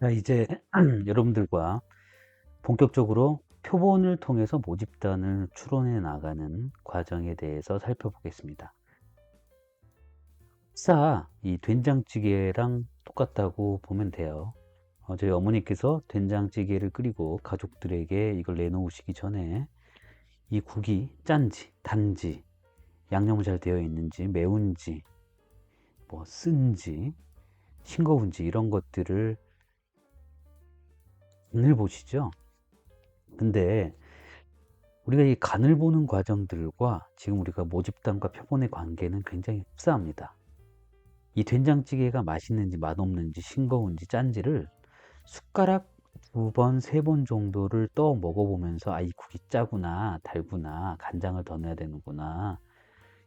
자, 이제 여러분들과 본격적으로 표본을 통해서 모집단을 추론해 나가는 과정에 대해서 살펴보겠습니다. 이 된장찌개랑 똑같다고 보면 돼요. 저희 어머니께서 된장찌개를 끓이고 가족들에게 이걸 내놓으시기 전에 이 국이 짠지, 단지, 양념이 잘 되어 있는지, 매운지, 뭐 쓴지, 싱거운지 이런 것들을 간을 보시죠. 근데 우리가 이 간을 보는 과정들과 지금 우리가 모집단과 표본의 관계는 굉장히 흡사합니다. 이 된장찌개가 맛있는지 맛없는지 싱거운지 짠지를 숟가락 2번, 3번 정도를 떠 먹어보면서 이 국이 짜구나, 달구나, 간장을 더 넣어야 되는구나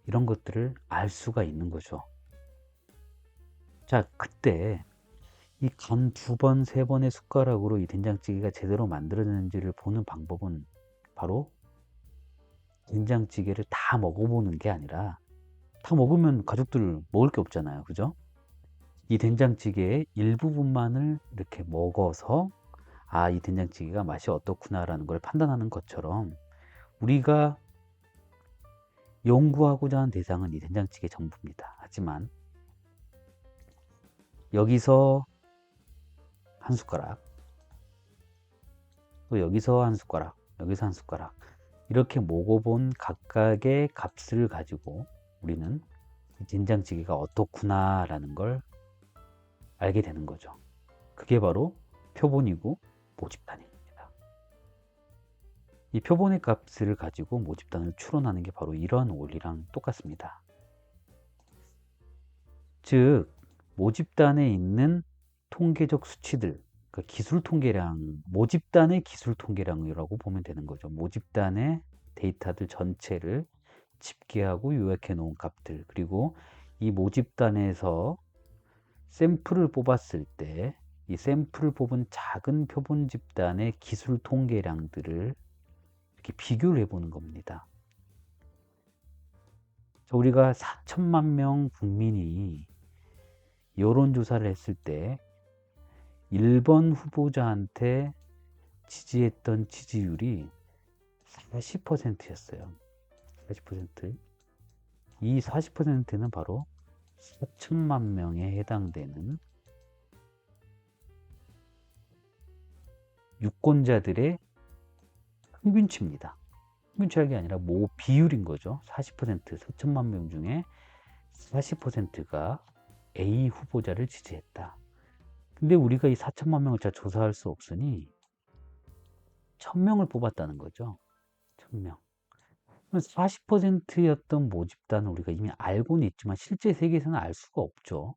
이런 것들을 알 수가 있는 거죠. 자, 그때 이 간 2번, 3번의 숟가락으로 이 된장찌개가 제대로 만들어졌는지를 보는 방법은 바로 된장찌개를 다 먹어보는 게 아니라 다 먹으면 가족들 먹을 게 없잖아요. 그죠? 이 된장찌개의 일부분만을 이렇게 먹어서 이 된장찌개가 맛이 어떻구나라는 걸 판단하는 것처럼 우리가 연구하고자 하는 대상은 이 된장찌개 전부입니다. 하지만 여기서 한 숟가락, 또 여기서 한 숟가락, 여기서 한 숟가락 이렇게 먹어본 각각의 값을 가지고 우리는 이 된장찌개가 어떻구나 라는 걸 알게 되는 거죠. 그게 바로 표본이고 모집단입니다. 이 표본의 값을 가지고 모집단을 추론하는 게 바로 이런 원리랑 똑같습니다. 즉, 모집단에 있는 통계적 수치들, 그러니까 기술 통계량, 모집단의 기술 통계량이라고 보면 되는 거죠. 모집단의 데이터들 전체를 집계하고 요약해 놓은 값들, 그리고 이 모집단에서 샘플을 뽑았을 때 이 샘플을 뽑은 작은 표본 집단의 기술 통계량들을 이렇게 비교를 해보는 겁니다. 우리가 4천만 명 국민이 여론조사를 했을 때 1번 후보자한테 지지했던 지지율이 40%였어요. 40%. 이 40%는 바로 4천만 명에 해당되는 유권자들의 평균치입니다. 평균치가 아니라 비율인 거죠. 40%, 4천만 명 중에 40%가 A 후보자를 지지했다. 근데 우리가 이 4천만 명을 잘 조사할 수 없으니 1000명을 뽑았다는 거죠. 1000명. 40%였던 모집단은 우리가 이미 알고는 있지만 실제 세계에서는 알 수가 없죠.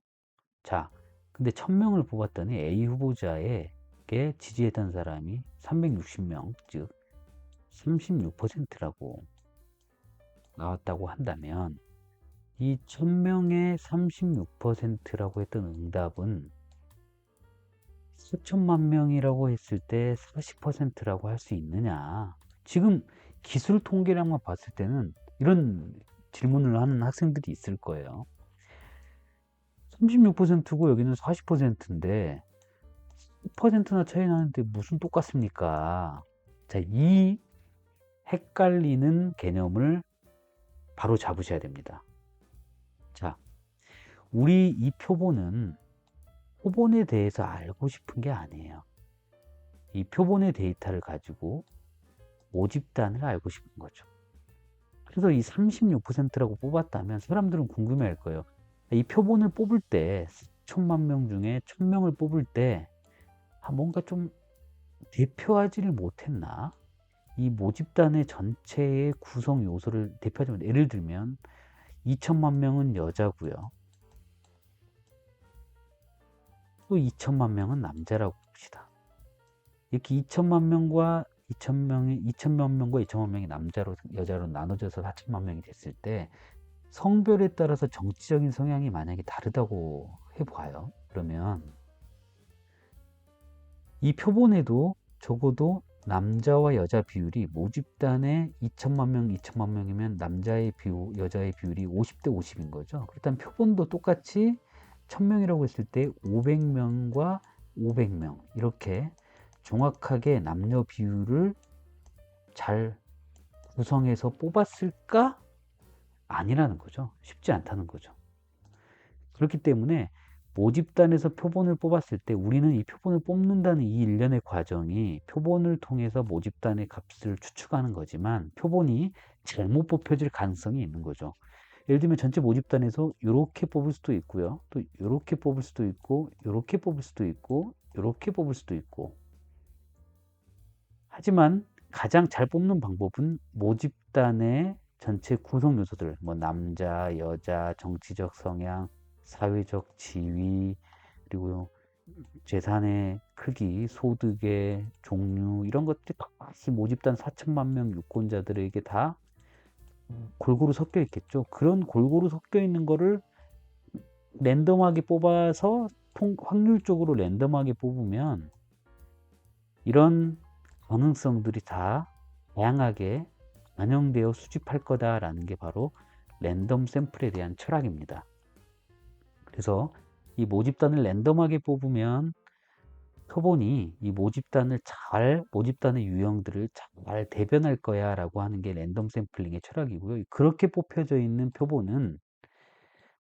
자, 근데 1000명을 뽑았더니 A 후보자에게 지지했던 사람이 360명, 즉 36%라고 나왔다고 한다면 이 1000명의 36%라고 했던 응답은 4천만 명이라고 했을 때 40%라고 할 수 있느냐. 지금 기술 통계량만 봤을 때는 이런 질문을 하는 학생들이 있을 거예요. 36%고 여기는 40%인데 10%나 차이 나는데 무슨 똑같습니까? 자, 이 헷갈리는 개념을 바로 잡으셔야 됩니다. 자, 우리 이 표본은 표본에 대해서 알고 싶은 게 아니에요. 이 표본의 데이터를 가지고 모집단을 알고 싶은 거죠. 그래서 이 36%라고 뽑았다면 사람들은 궁금해할 거예요. 이 표본을 뽑을 때 1000만 명 중에 1000명을 뽑을 때 뭔가 좀 대표하지를 못했나? 이 모집단의 전체의 구성 요소를 대표하자면 예를 들면 2천만 명은 여자고요. 또 2천만 명은 남자라고 봅시다. 이렇게 2천만 명과 2천만 명과 2천만 명이 남자로 여자로 나눠져서 4천만 명이 됐을 때 성별에 따라서 정치적인 성향이 만약에 다르다고 해봐요. 그러면 이 표본에도 적어도 남자와 여자 비율이 모집단에 2천만 명, 2천만 명이면 남자의 비율, 여자의 비율이 50대 50인 거죠. 그렇다면 표본도 똑같이 1000명이라고 했을 때 500명과 500명 이렇게 정확하게 남녀 비율을 잘 구성해서 뽑았을까? 아니라는 거죠. 쉽지 않다는 거죠. 그렇기 때문에 모집단에서 표본을 뽑았을 때 우리는 이 표본을 뽑는다는 이 일련의 과정이 표본을 통해서 모집단의 값을 추측하는 거지만 표본이 잘못 뽑혀질 가능성이 있는 거죠. 예를 들면 전체 모집단에서 이렇게 뽑을 수도 있고요. 또 이렇게 뽑을 수도 있고 이렇게 뽑을 수도 있고 이렇게 뽑을 수도 있고 하지만 가장 잘 뽑는 방법은 모집단의 전체 구성 요소들, 뭐 남자, 여자, 정치적 성향, 사회적 지위, 그리고 재산의 크기, 소득의 종류 이런 것들이 다시 모집단 4천만 명 유권자들에게 다 골고루 섞여 있겠죠. 그런 골고루 섞여 있는 거를 랜덤하게 뽑아서 확률적으로 랜덤하게 뽑으면 이런 가능성들이 다 다양하게 반영되어 수집할 거다라는 게 바로 랜덤 샘플에 대한 철학입니다. 그래서 이 모집단을 랜덤하게 뽑으면 표본이 이 모집단의 유형들을 잘 대변할 거야 라고 하는 게 랜덤 샘플링의 철학이고요. 그렇게 뽑혀져 있는 표본은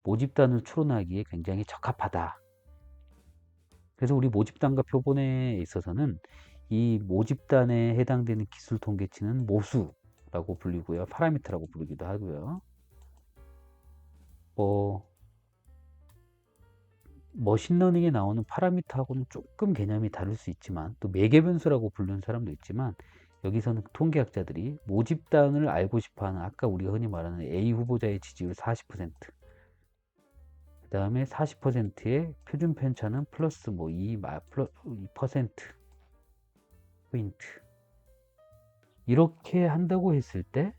모집단을 추론하기에 굉장히 적합하다. 그래서 우리 모집단과 표본에 있어서는 이 모집단에 해당되는 기술 통계치는 모수라고 불리고요. 파라미터라고 부르기도 하고요. 머신러닝에 나오는 파라미터하고는 조금 개념이 다를 수 있지만 또 매개변수라고 부르는 사람도 있지만 여기서는 통계학자들이 모집단을 알고 싶어하는 아까 우리가 흔히 말하는 A 후보자의 지지율 40%, 그 다음에 40%의 표준 편차는 플러스 뭐 2% 포인트 이렇게 한다고 했을 때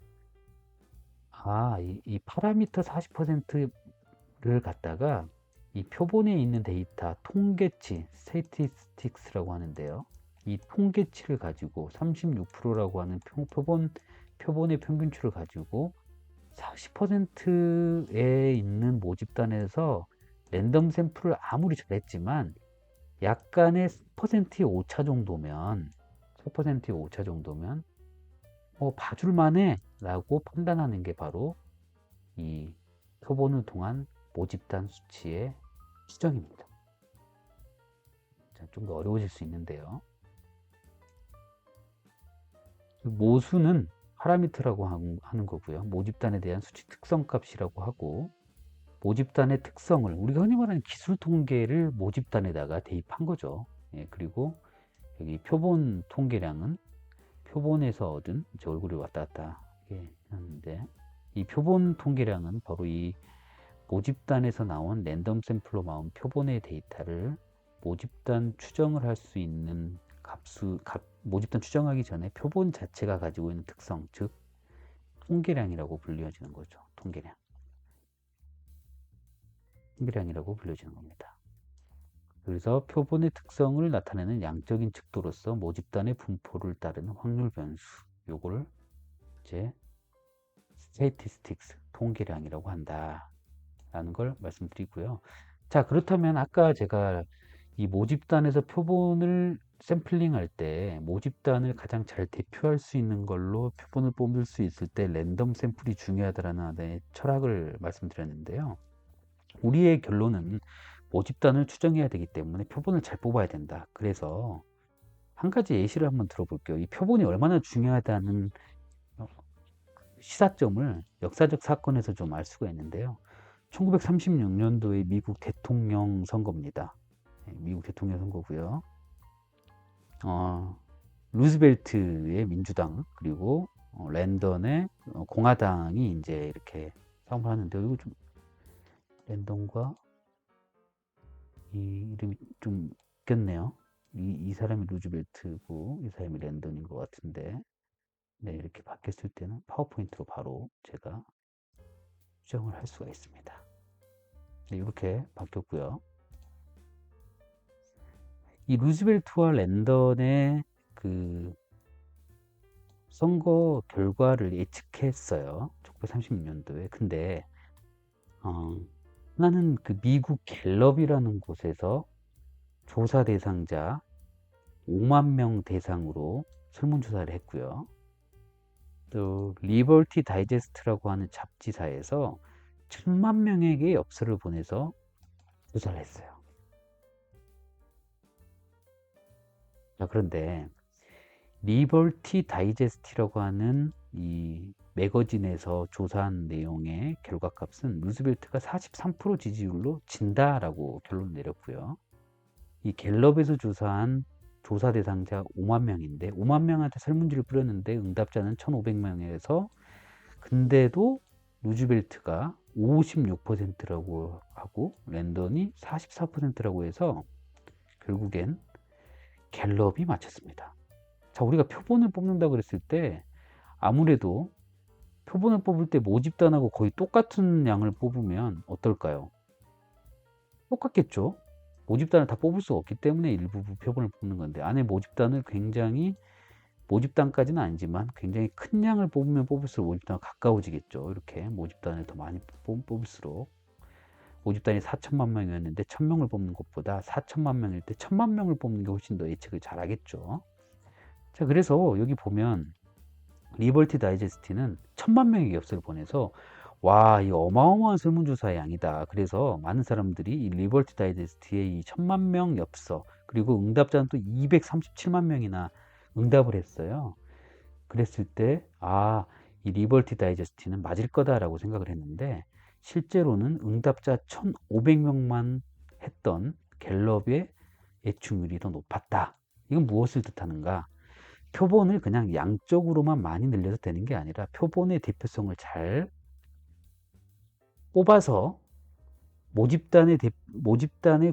이 파라미터 40%를 갖다가 이 표본에 있는 데이터 통계치 스태티스틱스라고 하는데요. 이 통계치를 가지고 36%라고 하는 표본의 평균치를 가지고 40%에 있는 모집단에서 랜덤 샘플을 아무리 잘했지만 약간의 퍼센트의 오차 정도면 10%의 오차 정도면 봐줄만해 라고 판단하는 게 바로 이 표본을 통한 모집단 수치의 추정입니다. 좀 더 어려워질 수 있는데요. 모수는 파라미터라고 하는 거고요. 모집단에 대한 수치 특성 값이라고 하고 모집단의 특성을 우리가 흔히 말하는 기술 통계를 모집단에다가 대입한 거죠. 그리고 여기 표본 통계량은 표본에서 얻은 제 얼굴이 왔다 갔다 하는데 이 표본 통계량은 바로 이 모집단에서 나온 랜덤 샘플로 나온 표본의 데이터를 모집단 추정을 할 수 있는 모집단 추정하기 전에 표본 자체가 가지고 있는 특성, 즉 통계량이라고 불려지는 거죠. 통계량이라고 불려지는 겁니다. 그래서 표본의 특성을 나타내는 양적인 척도로서 모집단의 분포를 따르는 확률 변수, 요거를 이제 스태티스틱스, 통계량이라고 한다라는 걸 말씀드리고요. 자, 그렇다면 아까 제가 이 모집단에서 표본을 샘플링 할 때 모집단을 가장 잘 대표할 수 있는 걸로 표본을 뽑을 수 있을 때 랜덤 샘플이 중요하다라는 하나의 철학을 말씀드렸는데요. 우리의 결론은 모집단을 추정해야 되기 때문에 표본을 잘 뽑아야 된다. 그래서 한 가지 예시를 한번 들어볼게요. 이 표본이 얼마나 중요하다는 시사점을 역사적 사건에서 좀 알 수가 있는데요. 1936년도의 미국 대통령 선거입니다. 미국 대통령 선거고요. 루즈벨트의 민주당 그리고 랜던의 공화당이 이제 이렇게 싸움을 하는데 이거 좀 랜던과 이 이름이 좀 웃겼네요. 이 사람이 루즈벨트고 이 사람이 랜던인 것 같은데 네, 이렇게 바뀌었을 때는 파워포인트로 바로 제가 수정을 할 수가 있습니다. 네, 이렇게 바뀌었고요. 이 루즈벨트와 랜던의 그 선거 결과를 예측했어요. 1936년도에. 근데 하나는 그 미국 갤럽이라는 곳에서 조사 대상자 5만 명 대상으로 설문조사를 했고요. 또 리버티 다이제스트라고 하는 잡지사에서 1,000만 명에게 엽서를 보내서 조사를 했어요. 자, 그런데 리버티 다이제스트라고 하는 이 매거진에서 조사한 내용의 결과값은 루즈벨트가 43% 지지율로 진다라고 결론 내렸고요. 이 갤럽에서 조사한 조사 대상자 5만 명인데 5만 명한테 설문지를 뿌렸는데 응답자는 1,500명에서 근데도 루즈벨트가 56%라고 하고 랜던이 44%라고 해서 결국엔 갤럽이 맞췄습니다. 자, 우리가 표본을 뽑는다고 그랬을 때 아무래도 표본을 뽑을 때 모집단하고 거의 똑같은 양을 뽑으면 어떨까요? 똑같겠죠? 모집단을 다 뽑을 수 없기 때문에 일부 표본을 뽑는 건데 안에 모집단을 굉장히 모집단까지는 아니지만 굉장히 큰 양을 뽑으면 뽑을수록 모집단과 가까워지겠죠. 이렇게 모집단을 더 많이 뽑을수록 모집단이 4천만 명이었는데 1,000명을 뽑는 것보다 4천만 명일 때 1,000만 명을 뽑는 게 훨씬 더 예측을 잘하겠죠. 자, 그래서 여기 보면 리버티 다이제스트는 1,000만 명의 엽서를 보내서 와, 이 어마어마한 설문조사의 양이다. 그래서 많은 사람들이 이 리버티 다이제스트의 이 1,000만 명 엽서 그리고 응답자는 또 237만 명이나 응답을 했어요. 그랬을 때 이 리버티 다이제스트는 맞을 거다라고 생각을 했는데 실제로는 응답자 1,500명만 했던 갤럽의 예측률이 더 높았다. 이건 무엇을 뜻하는가? 표본을 그냥 양적으로만 많이 늘려서 되는 게 아니라 표본의 대표성을 잘 뽑아서 모집단의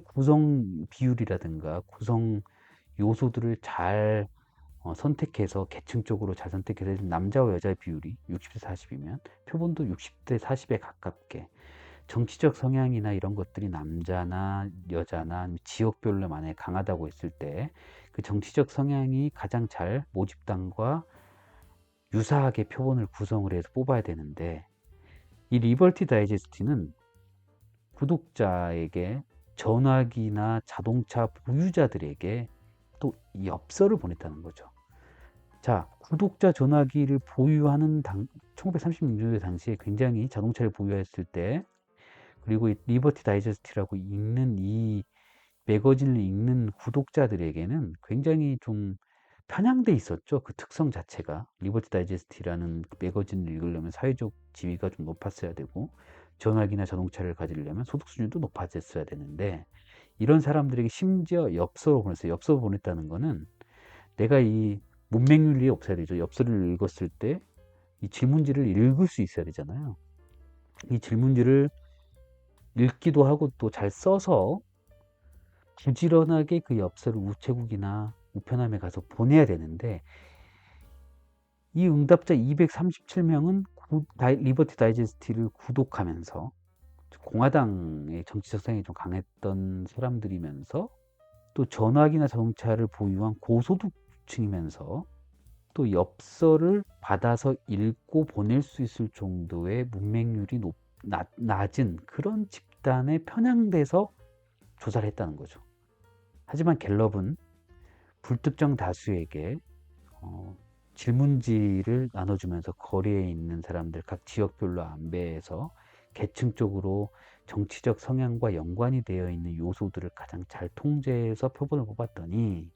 구성 비율이라든가 구성 요소들을 잘 선택해서 계층적으로 잘 선택해서 남자와 여자의 비율이 60대 40이면 표본도 60대 40에 가깝게 정치적 성향이나 이런 것들이 남자나 여자나 지역별로 만약에 강하다고 했을 때 그 정치적 성향이 가장 잘 모집단과 유사하게 표본을 구성을 해서 뽑아야 되는데 이 리버티 다이제스트는 구독자에게 전화기나 자동차 보유자들에게 또 엽서를 보냈다는 거죠. 자, 구독자 전화기를 보유하는 1936년도 당시에 굉장히 자동차를 보유했을 때 그리고 이 리버티 다이제스트라고 읽는 이 매거진을 읽는 구독자들에게는 굉장히 좀 편향돼 있었죠. 그 특성 자체가 리버티 다이제스트라는 매거진을 읽으려면 사회적 지위가 좀 높았어야 되고 전화기나 자동차를 가지려면 소득 수준도 높아졌어야 되는데 이런 사람들에게 심지어 엽서로 보냈어요. 엽서로 보냈다는 거는 내가 이 문맹률이 없어야 되죠. 엽서를 읽었을 때 이 질문지를 읽을 수 있어야 되잖아요. 이 질문지를 읽기도 하고 또 잘 써서 부지런하게 그 엽서를 우체국이나 우편함에 가서 보내야 되는데 이 응답자 237명은 리버티 다이제스트를 구독하면서 공화당의 정치적 성향이 좀 강했던 사람들이면서 또 전화기나 자동차를 보유한 고소득층이면서 또 엽서를 받아서 읽고 보낼 수 있을 정도의 문맹률이 낮은 그런 집단에 편향돼서 조사를 했다는 거죠. 하지만 갤럽은 불특정 다수에게 질문지를 나눠주면서 거리에 있는 사람들 각 지역별로 안배해서 계층적으로 정치적 성향과 연관이 되어 있는 요소들을 가장 잘 통제해서 표본을 뽑았더니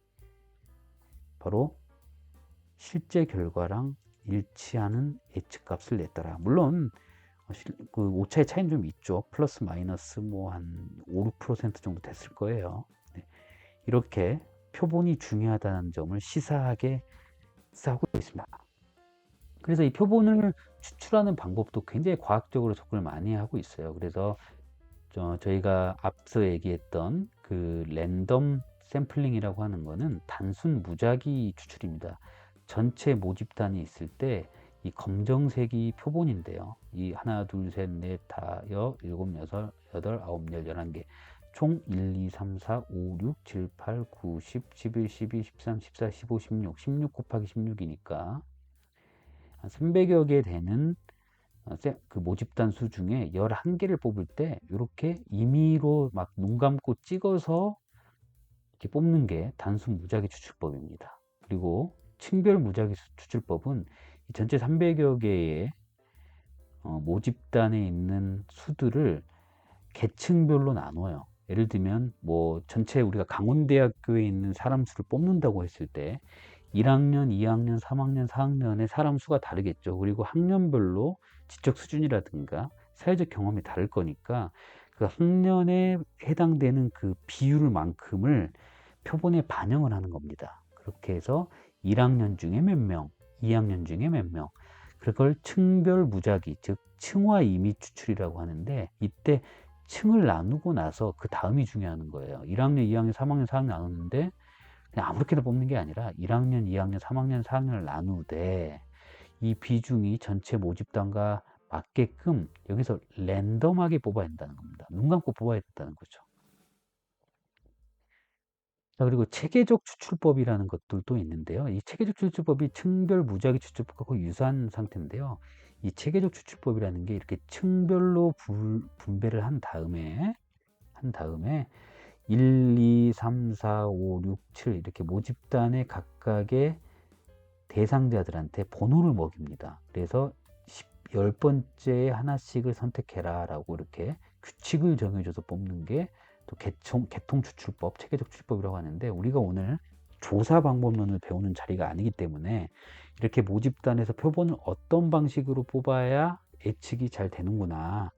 바로 실제 결과랑 일치하는 예측값을 냈더라. 물론 그 오차의 차이는 좀 있죠. 플러스 마이너스 뭐 한 5, 6% 정도 됐을 거예요. 네. 이렇게 표본이 중요하다는 점을 시사하게 하고 있습니다. 그래서 이 표본을 추출하는 방법도 굉장히 과학적으로 접근을 많이 하고 있어요. 그래서 저희가 앞서 얘기했던 그 랜덤 샘플링이라고 하는 거는 단순 무작위 추출입니다. 전체 모집단이 있을 때 이 검정색이 표본인데요. 이 하나, 둘, 셋, 넷, 다, 여, 일곱, 여덟, 아홉, 열, 11개. 총 1, 2, 3, 4, 5, 6, 7, 8, 9, 10, 11, 12, 13, 14, 15, 16, 16 곱하기 16이니까 300여 개 되는 그 모집단 수 중에 11개를 뽑을 때 이렇게 임의로 막 눈 감고 찍어서 이렇게 뽑는 게 단순 무작위 추출법입니다. 그리고 층별 무작위 추출법은 이 전체 300여 개의 모집단에 있는 수들을 계층별로 나눠요. 예를 들면 뭐 전체 우리가 강원대학교에 있는 사람 수를 뽑는다고 했을 때 1학년, 2학년, 3학년, 4학년의 사람 수가 다르겠죠. 그리고 학년별로 지적 수준이라든가 사회적 경험이 다를 거니까 그 학년에 해당되는 그 비율만큼을 표본에 반영을 하는 겁니다. 그렇게 해서 1학년 중에 몇 명, 2학년 중에 몇 명, 그걸 층별 무작위, 즉 층화 이미 추출이라고 하는데, 이때 층을 나누고 나서 그 다음이 중요한 거예요. 1학년, 2학년, 3학년, 4학년 나눴는데 그냥 아무렇게나 뽑는 게 아니라 1학년, 2학년, 3학년, 4학년을 나누되 이 비중이 전체 모집단과 맞게끔 여기서 랜덤하게 뽑아야 된다는 겁니다. 눈 감고 뽑아야 된다는 거죠. 자, 그리고 체계적 추출법이라는 것들도 있는데요. 이 체계적 추출법이 층별 무작위 추출법과 유사한 상태인데요. 이 체계적 추출법이라는 게 이렇게 층별로 분배를 한 다음에 1, 2, 3, 4, 5, 6, 7 이렇게 모집단의 각각의 대상자들한테 번호를 먹입니다. 그래서 10번째에 하나씩을 선택해라 라고 이렇게 규칙을 정해줘서 뽑는 게 또 개통 추출법, 체계적 추출법이라고 하는데, 우리가 오늘 조사 방법론을 배우는 자리가 아니기 때문에 이렇게 모집단에서 표본을 어떤 방식으로 뽑아야 예측이 잘 되는구나,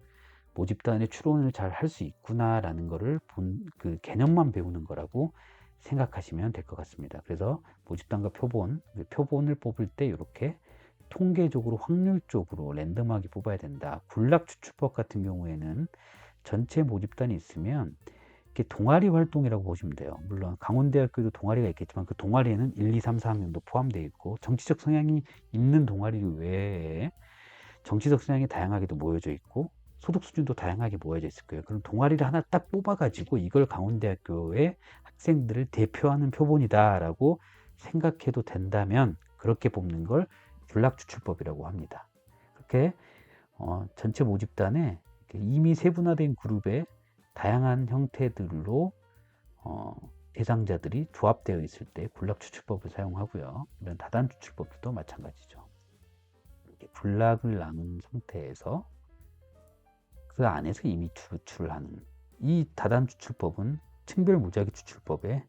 모집단의 추론을 잘 할 수 있구나 라는 거를 그 개념만 배우는 거라고 생각하시면 될 것 같습니다. 그래서 모집단과 표본을 뽑을 때 이렇게 통계적으로 확률적으로 랜덤하게 뽑아야 된다. 군락 추출법 같은 경우에는 전체 모집단이 있으면 이렇게 동아리 활동이라고 보시면 돼요. 물론 강원대학교도 동아리가 있겠지만 그 동아리에는 1, 2, 3, 4학년도 포함되어 있고, 정치적 성향이 있는 동아리 외에 정치적 성향이 다양하게도 모여져 있고 소득 수준도 다양하게 모여져 있을 거예요. 그럼 동아리를 하나 딱 뽑아가지고 이걸 강원대학교의 학생들을 대표하는 표본이다라고 생각해도 된다면 그렇게 뽑는 걸 군락추출법이라고 합니다. 그렇게 전체 모집단에 이미 세분화된 그룹의 다양한 형태들로 대상자들이 조합되어 있을 때 군락추출법을 사용하고요. 이런 다단추출법도 마찬가지죠. 군락을 나눈 상태에서 그 안에서 이미 추출을 하는 이 다단 추출법은 층별 무작위 추출법에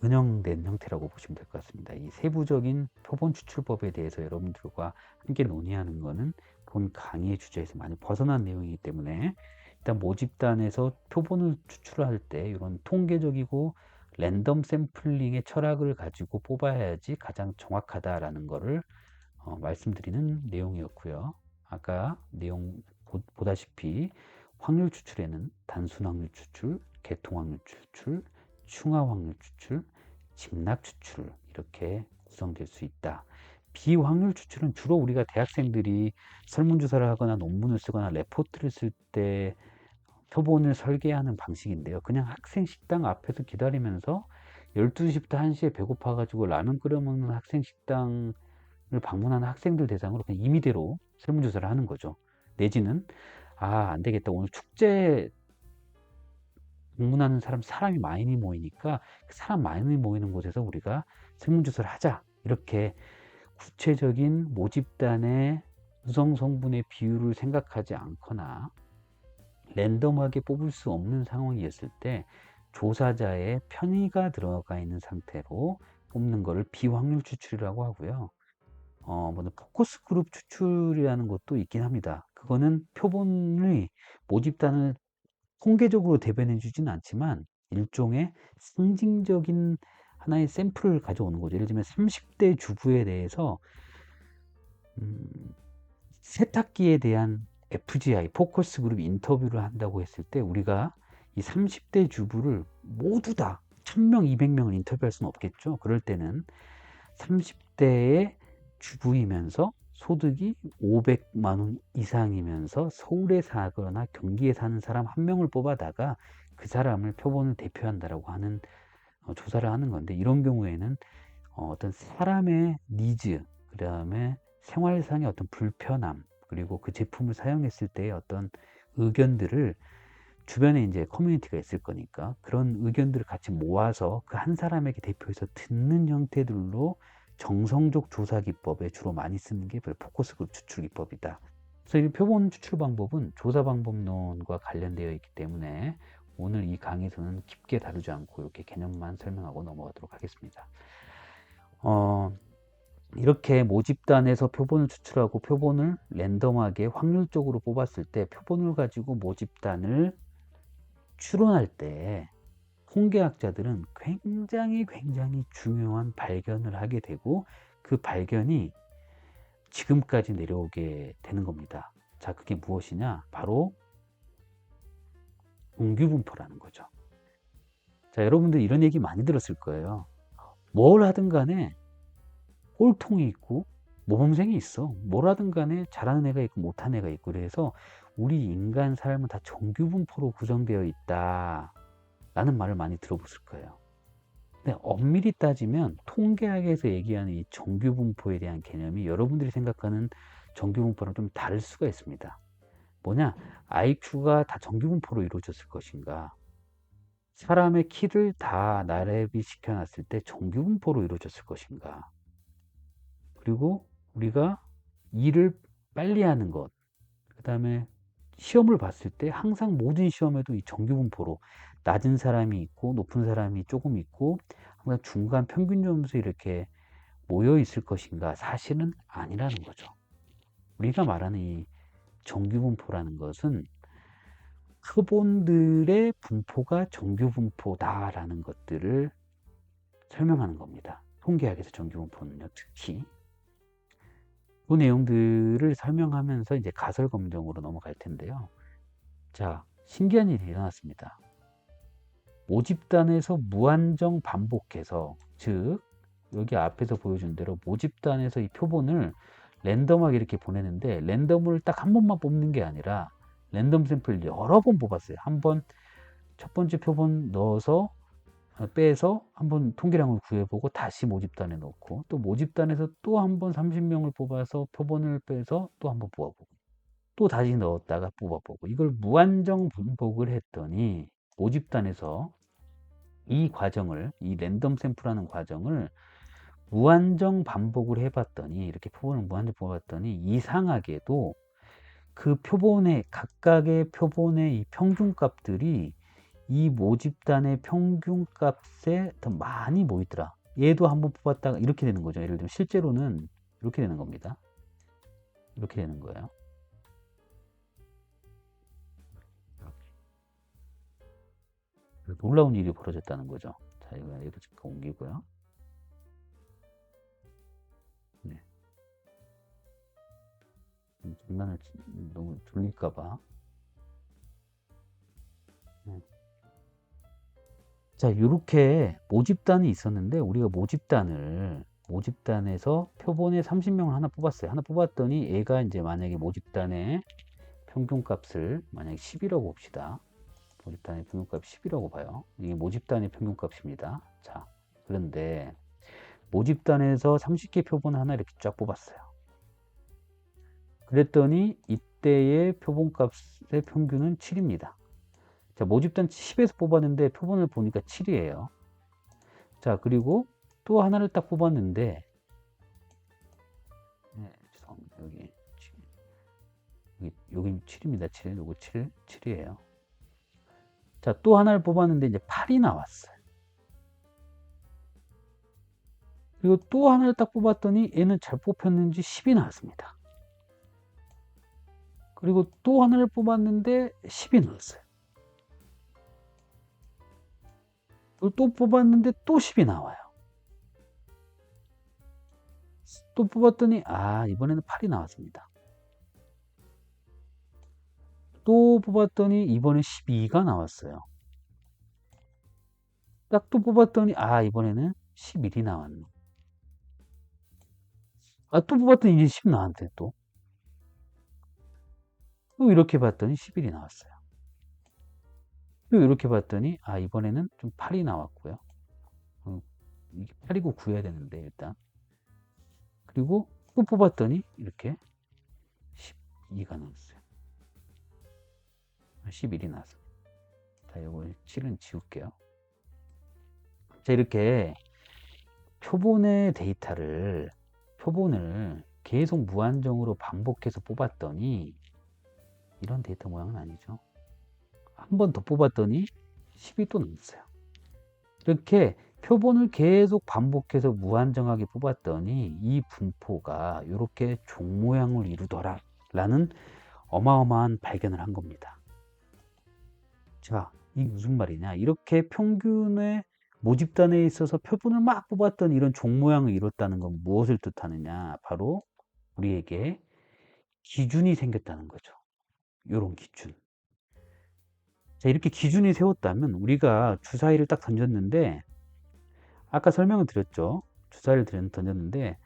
은영된 형태라고 보시면 될 것 같습니다. 이 세부적인 표본 추출법에 대해서 여러분들과 함께 논의하는 것은 본 강의의 주제에서 많이 벗어난 내용이기 때문에 일단 모집단에서 표본을 추출할 때 이런 통계적이고 랜덤 샘플링의 철학을 가지고 뽑아야지 가장 정확하다라는 것을 말씀드리는 내용이었고요. 아까 내용 보다시피 확률 추출에는 단순 확률 추출, 개통 확률 추출, 층화 확률 추출, 직락 추출 이렇게 구성될 수 있다. 비확률 추출은 주로 우리가 대학생들이 설문조사를 하거나 논문을 쓰거나 레포트를 쓸 때 표본을 설계하는 방식인데요. 그냥 학생 식당 앞에서 기다리면서 12시부터 1시에 배고파가지고 라면 끓여 먹는 학생 식당 방문하는 학생들 대상으로 그냥 임의대로 설문조사를 하는 거죠. 내지는 안 되겠다, 오늘 축제 방문하는 사람이 많이 모이니까 그 사람 많이 모이는 곳에서 우리가 설문조사를 하자, 이렇게 구체적인 모집단의 구성 성분의 비율을 생각하지 않거나 랜덤하게 뽑을 수 없는 상황이었을 때 조사자의 편의가 들어가 있는 상태로 뽑는 것을 비확률 추출이라고 하고요. 포커스 그룹 추출이라는 것도 있긴 합니다. 그거는 표본의 모집단을 통계적으로 대변해 주지는 않지만 일종의 상징적인 하나의 샘플을 가져오는 거죠. 예를 들면 30대 주부에 대해서 세탁기에 대한 FGI, 포커스 그룹 인터뷰를 한다고 했을 때 우리가 이 30대 주부를 모두 다 1000명, 200명을 인터뷰할 수는 없겠죠. 그럴 때는 30대의 주부이면서 소득이 500만 원 이상이면서 서울에 사거나 경기에 사는 사람 한 명을 뽑아다가 그 사람을 표본을 대표한다라고 하는 조사를 하는 건데, 이런 경우에는 어떤 사람의 니즈, 그 다음에 생활상의 어떤 불편함, 그리고 그 제품을 사용했을 때의 어떤 의견들을 주변에 이제 커뮤니티가 있을 거니까 그런 의견들을 같이 모아서 그 한 사람에게 대표해서 듣는 형태들로 정성적 조사 기법에 주로 많이 쓰는 게 포커스 그룹 추출 기법이다. 그래서 이 표본 추출 방법은 조사 방법론과 관련되어 있기 때문에 오늘 이 강의에서는 깊게 다루지 않고 이렇게 개념만 설명하고 넘어가도록 하겠습니다. 이렇게 모집단에서 표본을 추출하고 표본을 랜덤하게 확률적으로 뽑았을 때 표본을 가지고 모집단을 추론할 때 통계학자들은 굉장히 중요한 발견을 하게 되고 그 발견이 지금까지 내려오게 되는 겁니다. 자, 그게 무엇이냐? 바로 종규분포라는 거죠. 자, 여러분들 이런 얘기 많이 들었을 거예요. 뭘 하든 간에 꼴통이 있고 모범생이 있어. 뭘 하든 간에 잘하는 애가 있고 못하는 애가 있고 그래서 우리 인간 삶은 다 종규분포로 구성되어 있다 라는 말을 많이 들어보실 거예요. 근데 엄밀히 따지면 통계학에서 얘기하는 이 정규분포에 대한 개념이 여러분들이 생각하는 정규분포랑 좀 다를 수가 있습니다. 뭐냐? IQ가 다 정규분포로 이루어졌을 것인가? 사람의 키를 다 나래비 시켜놨을 때 정규분포로 이루어졌을 것인가? 그리고 우리가 일을 빨리 하는 것, 그 다음에 시험을 봤을 때 항상 모든 시험에도 이 정규분포로 낮은 사람이 있고 높은 사람이 조금 있고 항상 중간 평균 점수 이렇게 모여 있을 것인가? 사실은 아니라는 거죠. 우리가 말하는 이 정규분포라는 것은 표본들의 분포가 정규분포다라는 것들을 설명하는 겁니다. 통계학에서 정규분포는요, 특히 그 내용들을 설명하면서 이제 가설 검증으로 넘어갈 텐데요. 자, 신기한 일이 일어났습니다. 모집단에서 무한정 반복해서, 즉 여기 앞에서 보여준 대로 모집단에서 이 표본을 랜덤하게 이렇게 보내는데 랜덤을 딱 한 번만 뽑는 게 아니라 랜덤 샘플 여러 번 뽑았어요. 한 번 첫 번째 표본 넣어서 빼서 한번 통계량을 구해보고 다시 모집단에 넣고 또 모집단에서 또 한 번 30명을 뽑아서 표본을 빼서 또 한 번 뽑아보고 또 다시 넣었다가 뽑아보고 이걸 무한정 반복을 했더니 모집단에서 이 과정을 이 랜덤 샘플하는 과정을 무한정 반복을 해봤더니 이렇게 표본을 무한정 뽑았더니 이상하게도 그 표본의 각각의 표본의 이 평균값들이 이 모집단의 평균값에 더 많이 모이더라. 얘도 한번 뽑았다가 이렇게 되는 거죠. 예를 들면 실제로는 이렇게 되는 겁니다. 이렇게 되는 거예요. 놀라운 일이 벌어졌다는 거죠. 자, 이거 얘도 잠깐 옮기고요. 네. 장난을 너무 졸릴까봐. 네. 자, 이렇게 모집단이 있었는데 우리가 모집단에서 표본에 30명을 하나 뽑았어요. 하나 뽑았더니 얘가 이제 만약에 모집단의 평균값을 만약에 10이라고 봅시다. 모집단의 평균값이 10이라고 봐요. 이게 모집단의 평균값입니다. 자, 그런데 모집단에서 30개 표본 하나 이렇게 쫙 뽑았어요. 그랬더니 이때의 표본값의 평균은 7입니다. 자, 모집단 10에서 뽑았는데 표본을 보니까 7이에요. 자, 그리고 또 하나를 딱 뽑았는데 네, 죄송합니다. 여기 7입니다. 7. 요거 7이에요. 자, 또 하나를 뽑았는데 이제 8이 나왔어요. 그리고 또 하나를 딱 뽑았더니 얘는 잘 뽑혔는지 10이 나왔습니다. 그리고 또 하나를 뽑았는데 10이 나왔어요. 또 뽑았는데 또 10이 나와요. 또 뽑았더니 이번에는 8이 나왔습니다. 또 뽑았더니 이번에 12가 나왔어요. 딱 또 뽑았더니 이번에는 11이 나왔네. 또 뽑았더니 이제 10 나왔대 또 이렇게 봤더니 11이 나왔어요. 또 이렇게 봤더니 이번에는 좀 8이 나왔고요. 이게 8이고 9여야 되는데 일단 그리고 또 뽑았더니 이렇게 12가 나왔어요. 11이 나왔어요. 자, 요거 7은 지울게요. 자, 이렇게 표본의 표본을 계속 무한정으로 반복해서 뽑았더니 이런 데이터 모양은 아니죠. 한 번 더 뽑았더니 10이 또 나왔어요. 이렇게 표본을 계속 반복해서 무한정하게 뽑았더니 이 분포가 이렇게 종 모양을 이루더라 라는 어마어마한 발견을 한 겁니다. 자, 이게 무슨 말이냐, 이렇게 평균의 모집단에 있어서 표본을 막 뽑았더니 이런 종 모양을 이뤘다는 건 무엇을 뜻하느냐, 바로 우리에게 기준이 생겼다는 거죠. 이런 기준. 자, 이렇게 기준이 세웠다면 우리가 주사위를 딱 던졌는데, 아까 설명을 드렸죠. 주사위를 던졌는데,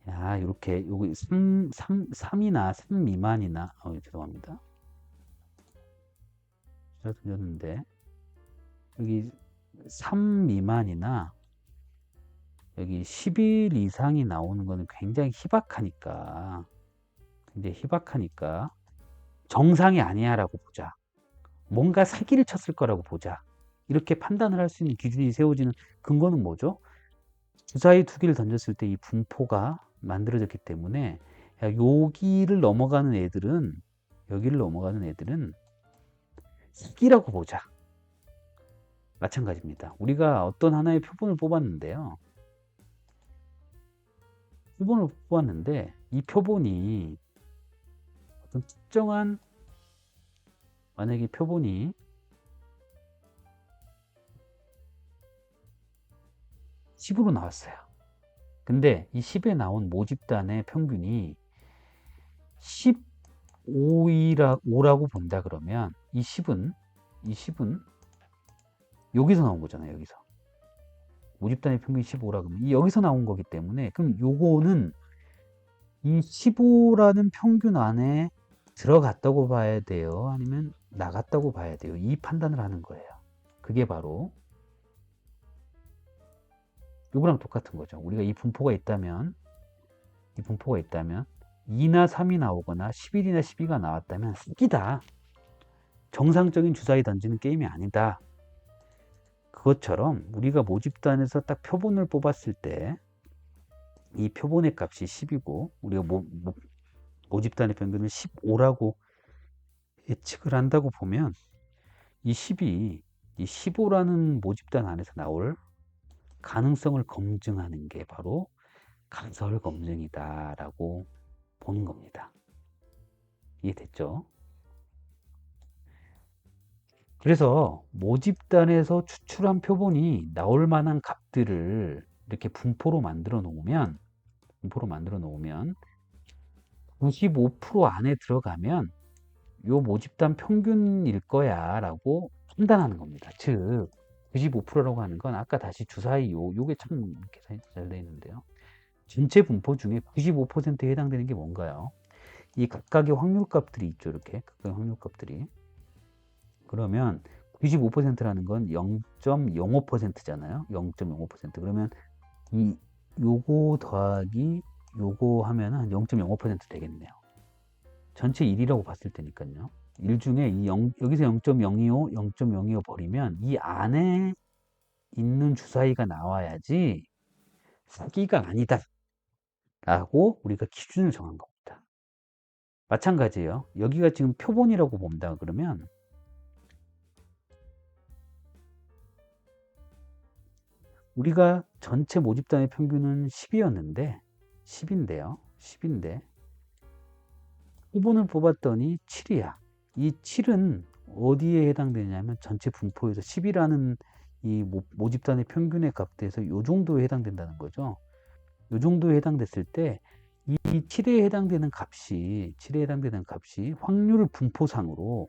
야, 이렇게 여기 3이나 3 미만이나 죄송합니다. 주사위 던졌는데 여기 3 미만이나 여기 11 이상이 나오는 거는 굉장히 희박하니까 정상이 아니야 라고 보자. 뭔가 사기를 쳤을 거라고 보자. 이렇게 판단을 할 수 있는 기준이 세워지는 근거는 뭐죠? 주사위 2개를 던졌을 때 이 분포가 만들어졌기 때문에 여기를 넘어가는 애들은 사기라고 보자. 마찬가지입니다. 우리가 어떤 하나의 표본을 뽑았는데요. 이 표본이 어떤 특정한, 만약에 표본이 10으로 나왔어요. 근데 이 10에 나온 모집단의 평균이 15라고 본다 그러면 이 10은 여기서 나온 거잖아요. 여기서 모집단의 평균이 15라 그러면 여기서 나온 거기 때문에, 그럼 요거는 이 15라는 평균 안에 들어갔다고 봐야 돼요, 아니면 나갔다고 봐야 돼요? 이 판단을 하는 거예요. 그게 바로 요거랑 똑같은 거죠. 우리가 이 분포가 있다면 2나 3이 나오거나 11이나 12가 나왔다면 사기다. 정상적인 주사위 던지는 게임이 아니다. 그것처럼 우리가 모집단에서 딱 표본을 뽑았을 때 이 표본의 값이 10이고 우리가 모집단의 평균을 15라고 예측을 한다고 보면 이 10이 이 15라는 모집단 안에서 나올 가능성을 검증하는 게 바로 가설 검증이다 라고 보는 겁니다. 이해됐죠? 그래서 모집단에서 추출한 표본이 나올 만한 값들을 이렇게 분포로 만들어 놓으면 95% 안에 들어가면 요 모집단 평균일 거야 라고 판단하는 겁니다. 즉 95%라고 하는 건 아까 다시 주사위 요게 참 계산이 잘 되어 있는데요. 전체 분포 중에 95%에 해당되는 게 뭔가요? 이 각각의 확률값들이 있죠. 이렇게 각각의 확률값들이. 그러면 95%라는 건 0.05%잖아요. 0.05%. 그러면 요거 더하기 요거 하면은 0.05% 되겠네요. 전체 1이라고 봤을 테니까요. 1 중에 여기서 0.025, 0.025 버리면 이 안에 있는 주사위가 나와야지 사기가 아니다 라고 우리가 기준을 정한 겁니다. 마찬가지예요. 여기가 지금 표본이라고 본다 그러면 우리가 전체 모집단의 평균은 10이었는데 10인데 표본을 뽑았더니 7이야. 이 7은 어디에 해당되냐면 전체 분포에서 10이라는 이 모집단의 평균의 값에서 요 정도에 해당된다는 거죠. 요 정도에 해당됐을 때 이 7에 해당되는 값이 확률 분포상으로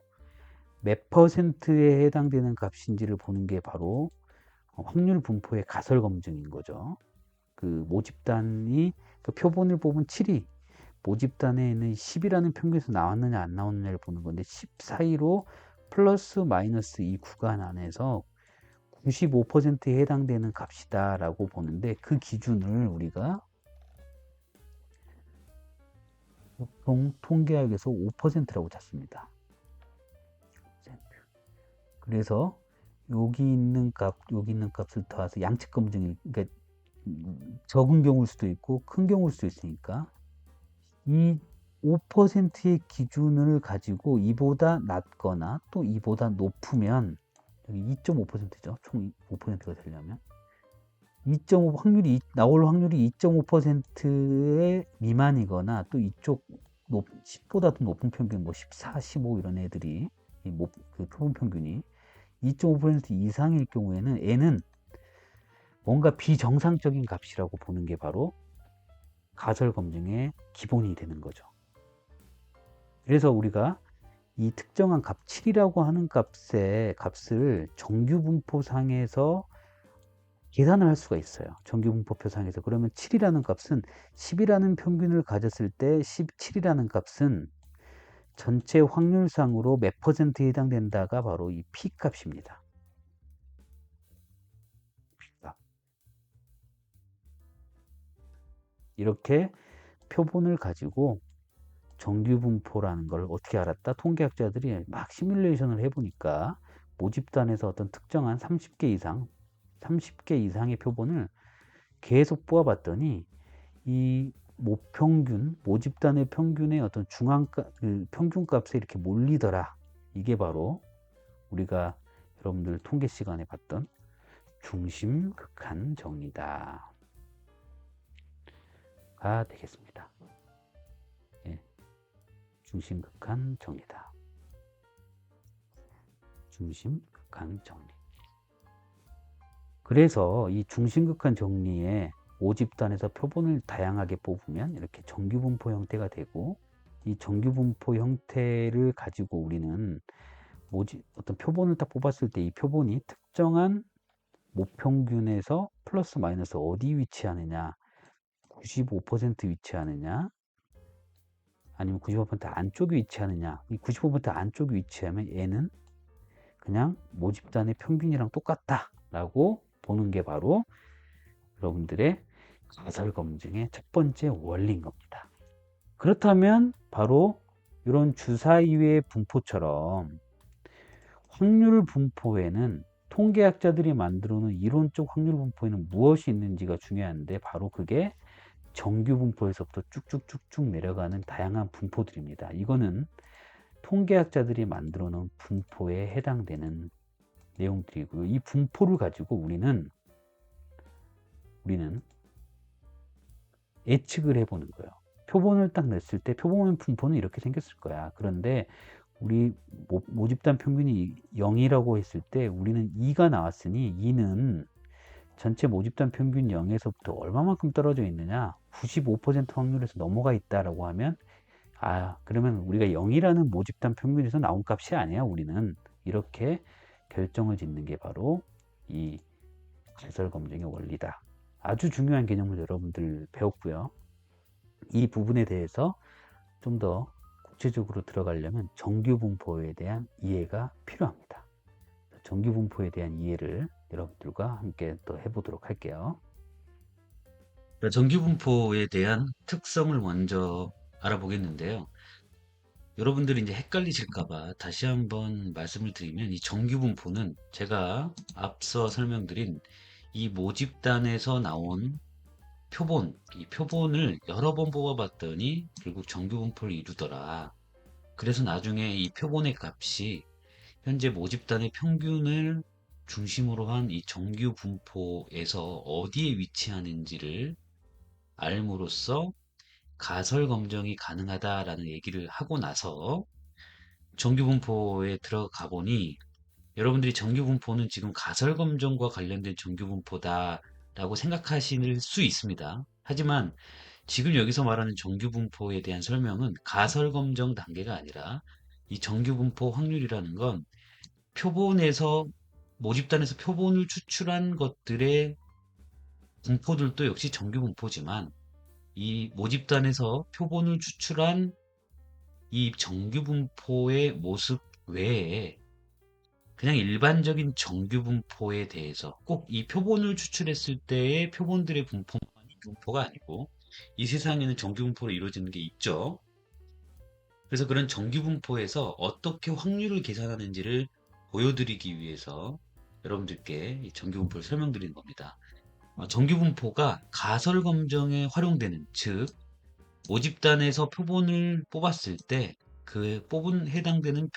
몇 %에 해당되는 값인지를 보는 게 바로 확률 분포의 가설 검증인 거죠. 그 모집단이 그 표본을 뽑은 7이 모집단에 있는 10이라는 평균에서 나왔느냐 안 나왔느냐를 보는 건데 10 사이로 플러스 마이너스 이 구간 안에서 95%에 해당되는 값이다 라고 보는데, 그 기준을 우리가 보통 통계학에서 5%라고 찾습니다. 그래서 여기 있는 값을 더해서 양측 검증이, 그러니까 적은 경우일 수도 있고 큰 경우일 수도 있으니까 이 5%의 기준을 가지고 이보다 낮거나 또 이보다 높으면, 여기 2.5%죠. 총 5%가 되려면 2.5 확률이 나올 확률이 2.5%의 미만이거나 또 이쪽 10보다 더 높은 평균, 뭐 14, 15 이런 애들이 그 표본 평균이 2.5% 이상일 경우에는 n은 뭔가 비정상적인 값이라고 보는 게 바로 가설 검증의 기본이 되는 거죠. 그래서 우리가 이 특정한 값 7이라고 하는 값을 정규분포상에서 계산을 할 수가 있어요. 정규분포표상에서. 그러면 7이라는 값은 10이라는 평균을 가졌을 때 17이라는 값은 전체 확률상으로 몇 %에 해당된다가 바로 이 P값입니다. P값. 이렇게 표본을 가지고 정규분포라는 걸 어떻게 알았다? 통계학자들이 막 시뮬레이션을 해보니까 모집단에서 어떤 특정한 30개 이상의 표본을 계속 뽑아봤더니 이 모집단의 평균의 어떤 그 평균값에 이렇게 몰리더라. 이게 바로 우리가 여러분들 통계 시간에 봤던 중심극한 정리다 가 되겠습니다. 예, 중심극한 정리다. 중심극한 정리. 그래서 이 중심극한 정리에 모집단에서 표본을 다양하게 뽑으면 이렇게 정규분포 형태가 되고, 이 정규분포 형태를 가지고 우리는 어떤 표본을 딱 뽑았을 때 이 표본이 특정한 모평균에서 플러스 마이너스 어디 위치하느냐, 95% 위치하느냐 아니면 95% 안쪽에 위치하느냐. 이 95% 안쪽에 위치하면 얘는 그냥 모집단의 평균이랑 똑같다 라고 보는 게 바로 여러분들의 가설 검증의 첫 번째 원리인 겁니다. 그렇다면 바로 이런 주사위의 분포처럼 확률 분포에는, 통계학자들이 만들어 놓은 이론적 확률 분포에는 무엇이 있는지가 중요한데, 바로 그게 정규 분포에서부터 쭉쭉쭉쭉 내려가는 다양한 분포들입니다. 이거는 통계학자들이 만들어 놓은 분포에 해당되는 내용들이고요. 이 분포를 가지고 우리는 예측을 해보는 거예요. 표본을 딱 냈을 때 표본 분포는 이렇게 생겼을 거야. 그런데 우리 모집단 평균이 0이라고 했을 때 우리는 2가 나왔으니 2는 전체 모집단 평균 0에서부터 얼마만큼 떨어져 있느냐, 95% 확률에서 넘어가 있다라고 하면, 그러면 우리가 0이라는 모집단 평균에서 나온 값이 아니야. 우리는 이렇게 결정을 짓는 게 바로 이 가설 검증의 원리다. 아주 중요한 개념을 여러분들 배웠고요. 이 부분에 대해서 좀 더 구체적으로 들어가려면 정규분포에 대한 이해가 필요합니다. 정규분포에 대한 이해를 여러분들과 함께 또 해보도록 할게요. 정규분포에 대한 특성을 먼저 알아보겠는데요. 여러분들이 이제 헷갈리실까봐 다시 한번 말씀을 드리면, 이 정규분포는 제가 앞서 설명드린 이 모집단에서 나온 이 표본을 여러 번 뽑아봤더니 결국 정규분포를 이루더라. 그래서 나중에 이 표본의 값이 현재 모집단의 평균을 중심으로 한 이 정규분포에서 어디에 위치하는지를 알므로써 가설 검증이 가능하다라는 얘기를 하고 나서 정규분포에 들어가 보니, 여러분들이 정규분포는 지금 가설 검증과 관련된 정규분포다라고 생각하실 수 있습니다. 하지만 지금 여기서 말하는 정규분포에 대한 설명은 가설 검증 단계가 아니라, 이 정규분포 확률이라는 건 표본에서 모집단에서 표본을 추출한 것들의 분포들도 역시 정규분포지만, 이 모집단에서 표본을 추출한 이 정규분포의 모습 외에 그냥 일반적인 정규분포에 대해서, 꼭 이 표본을 추출했을 때의 표본들의 분포가 아니고, 이 세상에는 정규분포로 이루어지는 게 있죠. 그래서 그런 정규분포에서 어떻게 확률을 계산하는지를 보여드리기 위해서 여러분들께 이 정규분포를 설명드리는 겁니다. 정규분포가 가설 검정에 활용되는, 즉 모집단에서 표본을 뽑았을 때 그 뽑은 해당되는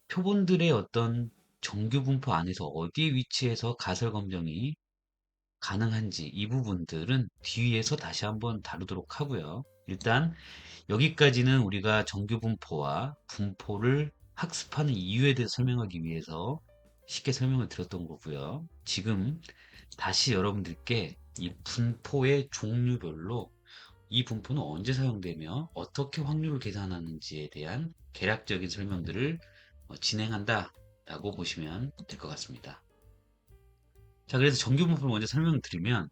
표본들의 어떤 정규분포 안에서 어디에 위치해서 가설 검정이 가능한지, 이 부분들은 뒤에서 다시 한번 다루도록 하고요. 일단 여기까지는 우리가 정규분포와 분포를 학습하는 이유에 대해서 설명하기 위해서 쉽게 설명을 드렸던 거고요. 지금 다시 여러분들께 이 분포의 종류별로 이 분포는 언제 사용되며 어떻게 확률을 계산하는지에 대한 개략적인 설명들을 진행한다 라고 보시면 될 것 같습니다. 자, 그래서 정규분포를 먼저 설명드리면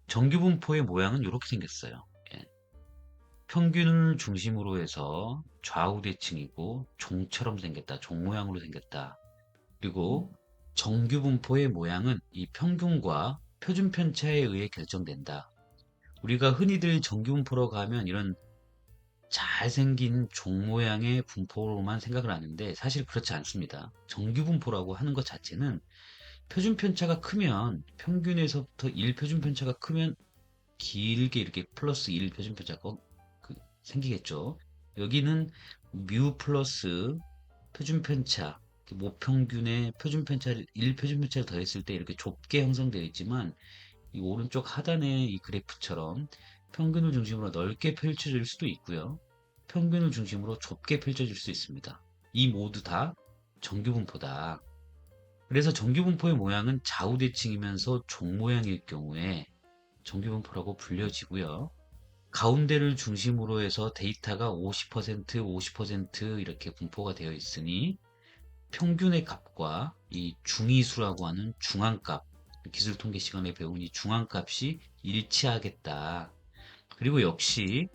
정규분포의 모양은 이렇게 생겼어요. 예. 평균을 중심으로 해서 좌우대칭이고 종처럼 생겼다, 종 모양으로 생겼다. 그리고 정규분포의 모양은 이 평균과 표준편차에 의해 결정된다. 우리가 흔히들 정규분포라고 하면 이런 잘생긴 종 모양의 분포로만 생각을 하는데 사실 그렇지 않습니다. 정규분포라고 하는 것 자체는 표준편차가 크면, 평균에서부터 1 표준편차가 크면 길게 이렇게 플러스 1 표준편차가 생기겠죠. 여기는 뮤 플러스 표준편차, 모평균의 표준편차를 1 표준편차를 더했을 때 이렇게 좁게 형성되어 있지만, 이 오른쪽 하단의 이 그래프처럼 평균을 중심으로 넓게 펼쳐질 수도 있고요. 평균을 중심으로 좁게 펼쳐질 수 있습니다. 이 모두 다 정규분포다. 그래서 정규분포의 모양은 좌우대칭이면서 종 모양일 경우에 정규분포라고 불려지고요. 가운데를 중심으로 해서 데이터가 50%, 50% 이렇게 분포가 되어 있으니 평균의 값과 이 중위수라고 하는 중앙값, 기술통계 시간에 배운 이 중앙값이 일치하겠다. 그리고 역시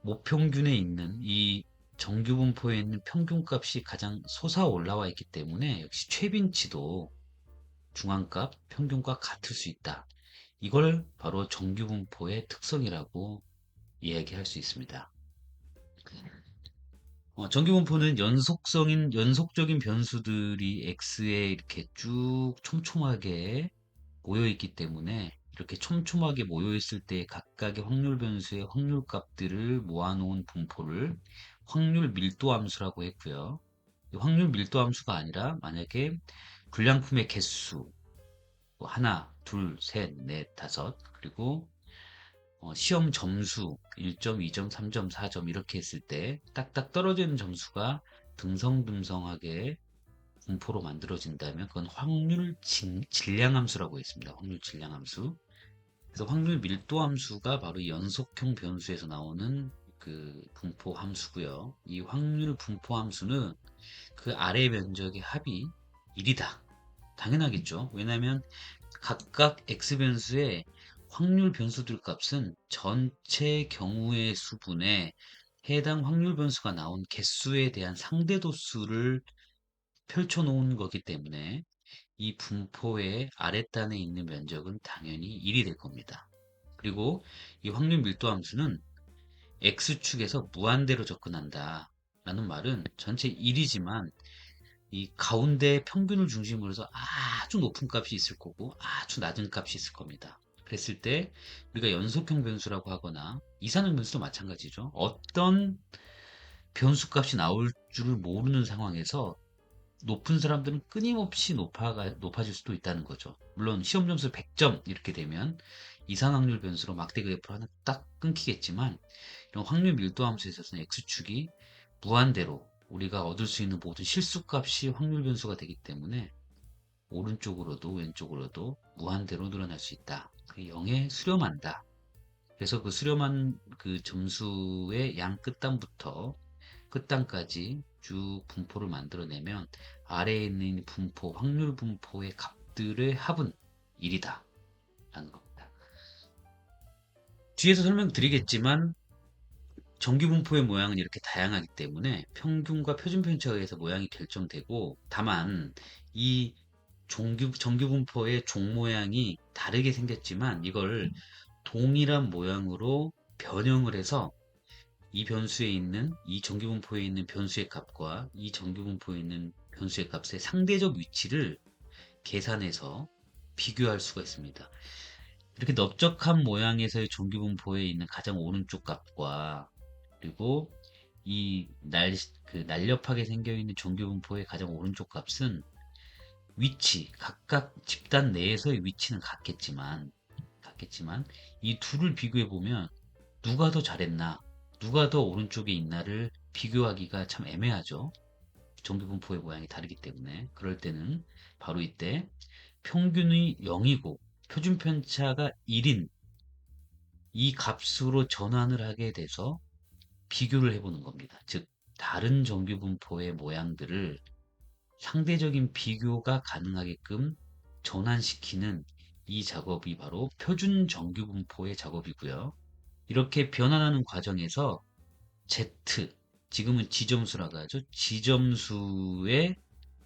모평균에 있는 이 정규분포에 있는 평균값이 가장 솟아 올라와 있기 때문에 역시 최빈치도 중앙값, 평균과 같을 수 있다. 이걸 바로 정규분포의 특성이라고 이야기할 수 있습니다. 정규분포는 연속적인 변수들이 X에 이렇게 쭉 촘촘하게 모여 있기 때문에, 이렇게 촘촘하게 모여 있을 때 각각의 확률 변수의 확률 값들을 모아놓은 분포를 확률 밀도 함수라고 했고요. 확률 밀도 함수가 아니라 만약에 불량품의 개수, 뭐 하나, 둘, 셋, 넷, 다섯, 그리고 시험 점수 1점, 2점, 3점, 4점 이렇게 했을 때 딱딱 떨어지는 점수가 듬성듬성하게 분포로 만들어진다면 그건 확률 질량함수라고 했습니다. 확률 질량함수. 그래서 확률 밀도 함수가 바로 이 연속형 변수에서 나오는 그 분포 함수고요. 이 확률 분포 함수는 그 아래 면적의 합이 1이다. 당연하겠죠. 왜냐하면 각각 x 변수의 확률 변수들 값은 전체 경우의 수분에 해당 확률 변수가 나온 개수에 대한 상대도수를 펼쳐 놓은 거기 때문에 이 분포의 아랫단에 있는 면적은 당연히 1이 될 겁니다. 그리고 이 확률 밀도 함수는 x축에서 무한대로 접근한다 라는 말은 전체 1이지만 이 가운데 평균을 중심으로 해서 아주 높은 값이 있을 거고 아주 낮은 값이 있을 겁니다. 그랬을 때 우리가 연속형 변수라고 하거나 이산형 변수도 마찬가지죠. 어떤 변수 값이 나올 줄을 모르는 상황에서 높은 사람들은 끊임없이 높아질 수도 있다는 거죠. 물론 시험 점수 100점 이렇게 되면 이산 확률 변수로 막대 그래프를 하나 딱 끊기겠지만, 이런 확률 밀도 함수에 있어서는 x축이 무한대로 우리가 얻을 수 있는 모든 실수값이 확률 변수가 되기 때문에 오른쪽으로도 왼쪽으로도 무한대로 늘어날 수 있다. 0에 수렴한다. 그래서 그 수렴한 그 점수의 양 끝단부터 끝단까지 쭉 분포를 만들어내면 아래에 있는 분포, 확률 분포의 값들의 합은 1이다 라는 겁니다. 뒤에서 설명드리겠지만 정규분포의 모양은 이렇게 다양하기 때문에 평균과 표준편차에 의해서 모양이 결정되고, 다만 이 정규분포의 종 모양이 다르게 생겼지만 이걸 동일한 모양으로 변형을 해서 이 변수에 있는 이 정규분포에 있는 변수의 값과 이 정규분포에 있는 변수의 값의 상대적 위치를 계산해서 비교할 수가 있습니다. 이렇게 넓적한 모양에서의 정규분포에 있는 가장 오른쪽 값과 그리고 이 날렵하게 생겨있는 정규분포의 가장 오른쪽 값은 위치, 각각 집단 내에서의 위치는 같겠지만 이 둘을 비교해 보면 누가 더 잘했나, 누가 더 오른쪽에 있나를 비교하기가 참 애매하죠. 정규분포의 모양이 다르기 때문에. 그럴 때는 바로 이때 평균이 0이고 표준편차가 1인 이 값으로 전환을 하게 돼서 비교를 해보는 겁니다. 즉, 다른 정규분포의 모양들을 상대적인 비교가 가능하게끔 전환시키는 이 작업이 바로 표준 정규분포의 작업이고요. 이렇게 변환하는 과정에서 Z, 지금은 지점수라고 하죠. 지점수의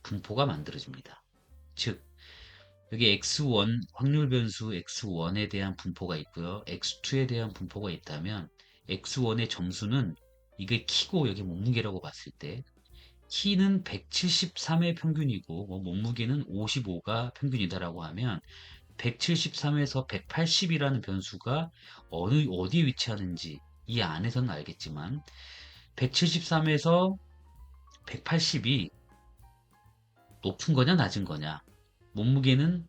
분포가 만들어집니다. 즉, 여기 X1, 확률 변수 X1에 대한 분포가 있고요. X2에 대한 분포가 있다면 X1의 점수는 이게 키고 여기 몸무게라고 봤을 때 키는 173의 평균이고 몸무게는 55가 평균이다라고 하면 173에서 180이라는 변수가 어디에 위치하는지 이 안에서는 알겠지만 173에서 180이 높은 거냐 낮은 거냐, 몸무게는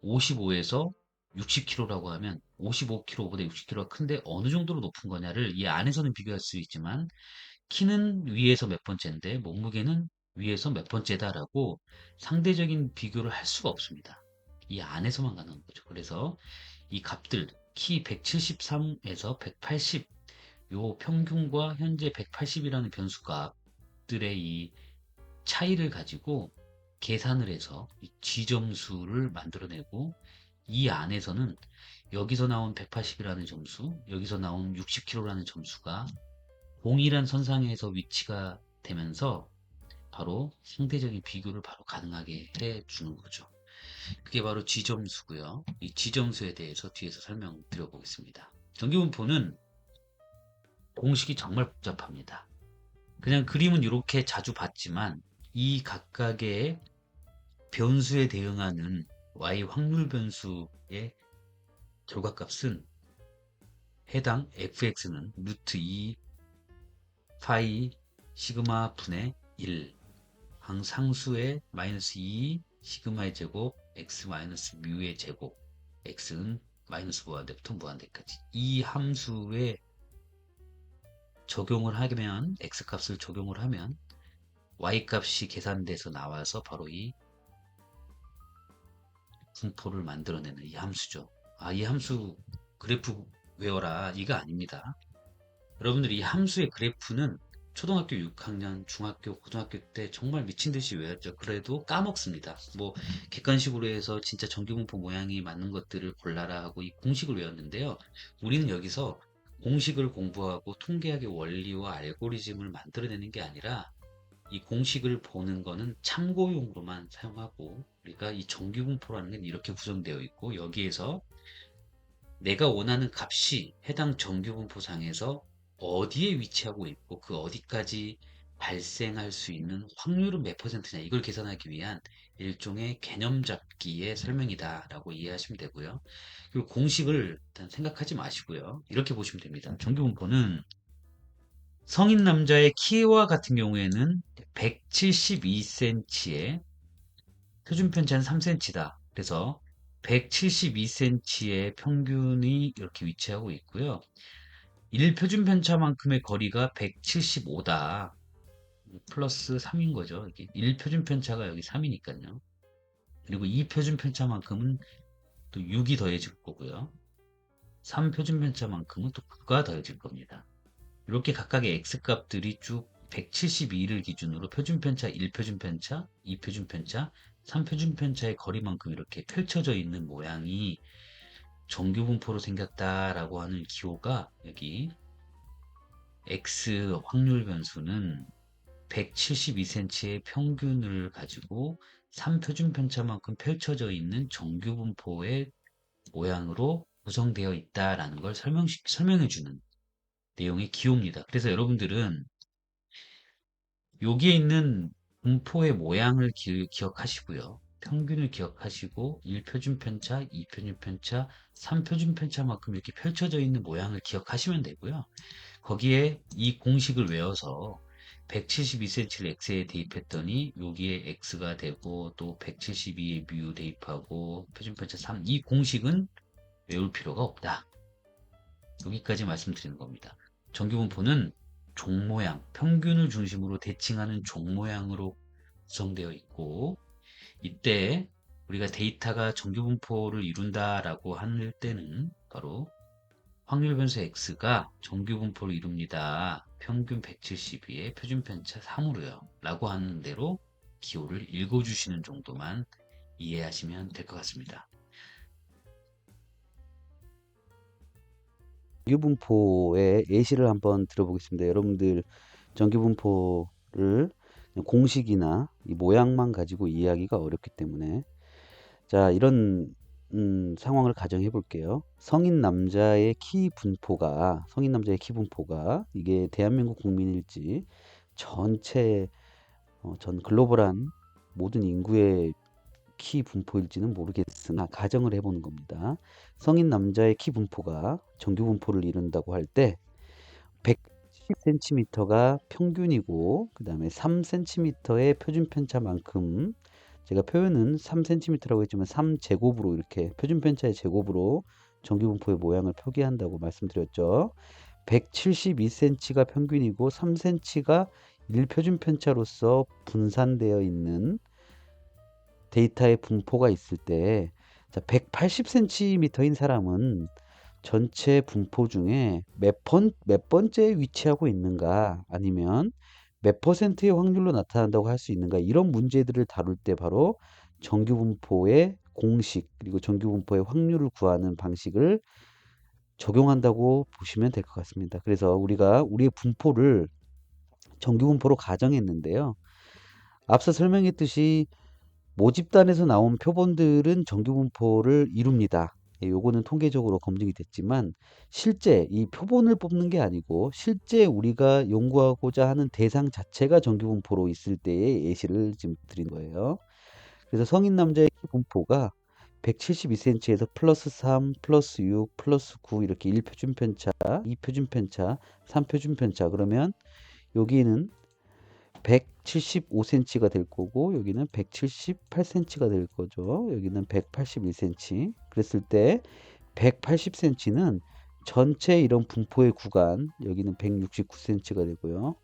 55에서 60kg라고 하면 55kg보다 60kg가 큰데 어느 정도로 높은 거냐를 이 안에서는 비교할 수 있지만 키는 위에서 몇 번째인데 몸무게는 위에서 몇 번째다라고 상대적인 비교를 할 수가 없습니다. 이 안에서만 가능한 거죠. 그래서 이 값들 키 173에서 180 요 평균과 현재 180이라는 변수값들의 이 차이를 가지고 계산을 해서 이 지점수를 만들어내고 이 안에서는 여기서 나온 180이라는 점수, 여기서 나온 60kg라는 점수가 동일한 선상에서 위치가 되면서 바로 상대적인 비교를 바로 가능하게 해주는 거죠. 그게 바로 지점수고요. 이 지점수에 대해서 뒤에서 설명드려 보겠습니다. 정규분포는 공식이 정말 복잡합니다. 그냥 그림은 이렇게 자주 봤지만 이 각각의 변수에 대응하는 y 확률 변수의 결과값은 해당 fx는 루트 2 파이 시그마 분의 1 상수의 마이너스 2 시그마의 제곱 x 마이너스 뮤의 제곱 x는 마이너스 무한대부터 무한대까지 이 함수에 적용을 하면 x 값을 적용을 하면 y 값이 계산돼서 나와서 바로 이 분포를 만들어내는 이 함수죠. 이 함수 그래프 외워라 이거 아닙니다. 여러분들이 이 함수의 그래프는 초등학교 6학년, 중학교, 고등학교 때 정말 미친 듯이 외웠죠. 그래도 까먹습니다. 뭐 객관식으로 해서 진짜 정규분포 모양이 맞는 것들을 골라라 하고 이 공식을 외웠는데요. 우리는 여기서 공식을 공부하고 통계학의 원리와 알고리즘을 만들어내는 게 아니라 이 공식을 보는 거는 참고용으로만 사용하고 우리가 이 정규분포라는 게 이렇게 구성되어 있고 여기에서 내가 원하는 값이 해당 정규분포상에서 어디에 위치하고 있고 그 어디까지 발생할 수 있는 확률은 몇 퍼센트냐 이걸 계산하기 위한 일종의 개념 잡기의 설명이다 라고 이해하시면 되고요. 그리고 공식을 일단 생각하지 마시고요. 이렇게 보시면 됩니다. 정규분포는 성인 남자의 키와 같은 경우에는 172cm에 표준편차는 3cm다. 그래서 172cm의 평균이 이렇게 위치하고 있고요. 1표준편차만큼의 거리가 175다. 플러스 3인 거죠. 1표준편차가 여기 3이니까요. 그리고 2표준편차만큼은 또 6이 더해질 거고요. 3표준편차만큼은 또 9가 더해질 겁니다. 이렇게 각각의 x값들이 쭉 172를 기준으로 표준편차, 1표준편차, 2표준편차, 3표준편차의 거리만큼 이렇게 펼쳐져 있는 모양이 정규분포로 생겼다라고 하는 기호가 여기 x 확률 변수는 172cm의 평균을 가지고 3표준편차만큼 펼쳐져 있는 정규분포의 모양으로 구성되어 있다라는 걸 설명해주는 내용의 기호입니다. 그래서 여러분들은 여기에 있는 분포의 모양을 기억하시고요. 평균을 기억하시고 1표준 편차, 2표준 편차, 3표준 편차만큼 이렇게 펼쳐져 있는 모양을 기억하시면 되고요. 거기에 이 공식을 외워서 172cm를 x에 대입했더니 여기에 x가 되고 또 172에 뮤 대입하고 표준편차 3, 이 공식은 외울 필요가 없다. 여기까지 말씀드리는 겁니다. 정규분포는 종 모양, 평균을 중심으로 대칭하는 종 모양으로 구성되어 있고, 이때 우리가 데이터가 정규분포를 이룬다라고 할 때는 바로 확률 변수 x가 정규분포를 이룹니다. 평균 172에 표준편차 3으로요. 라고 하는 대로 기호를 읽어주시는 정도만 이해하시면 될 것 같습니다. 정규분포의 예시를 한번 들어보겠습니다. 여러분들 정규분포를 공식이나 이 모양만 가지고 이해하기가 어렵기 때문에 자 이런 상황을 가정해 볼게요. 성인 남자의 키 분포가 이게 대한민국 국민일지 전체 전 글로벌한 모든 인구의 키 분포일지는 모르겠으나 가정을 해보는 겁니다. 성인 남자의 키 분포가 정규 분포를 이룬다고 할 때 110cm가 평균이고 그 다음에 3cm의 표준 편차만큼 제가 표현은 3cm라고 했지만 3제곱으로 이렇게 표준 편차의 제곱으로 정규 분포의 모양을 표기한다고 말씀드렸죠. 172cm가 평균이고 3cm가 1표준 편차로서 분산되어 있는 데이터의 분포가 있을 때, 자, 180cm인 사람은 전체 분포 중에 몇 번째에 위치하고 있는가, 아니면 몇 퍼센트의 확률로 나타난다고 할 수 있는가, 이런 문제들을 다룰 때 바로 정규 분포의 공식, 그리고 정규 분포의 확률을 구하는 방식을 적용한다고 보시면 될 것 같습니다. 그래서 우리가 우리의 분포를 정규 분포로 가정했는데요. 앞서 설명했듯이 모집단에서 나온 표본들은 정규분포를 이룹니다. 예, 요거는 통계적으로 검증이 됐지만 실제 이 표본을 뽑는 게 아니고 실제 우리가 연구하고자 하는 대상 자체가 정규분포로 있을 때의 예시를 지금 드린 거예요. 그래서 성인 남자의 키 분포가 172cm에서 플러스 3, 플러스 6, 플러스 9 이렇게 1표준 편차, 2표준 편차, 3표준 편차 그러면 여기는 175cm가 될 거고 여기는 178cm가 될 거죠. 여기는 181cm. 그랬을 때 180cm는 전체 이런 분포의 구간 여기는 169cm가 되고요.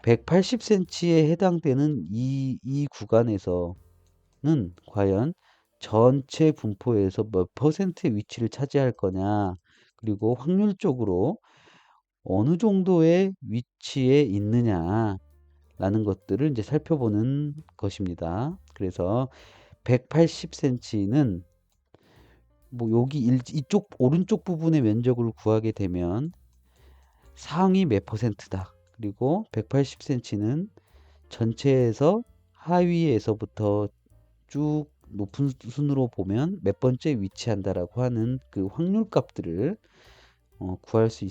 180cm에 해당되는 이 구간에서는 과연 전체 분포에서 몇 퍼센트의 위치를 차지할 거냐 그리고 확률적으로 어느 정도의 위치에 있느냐 라는 것들을 이제 살펴보는 것입니다. 그래서 180cm는 뭐 여기 이쪽 오른쪽 부분의 면적을 구하게 되면 상위 몇 퍼센트다. 그리고 180cm는 전체에서 하위에서부터 쭉 높은 순으로 보면 몇 번째 위치한다라고 하는 그 확률 값들을 구할 수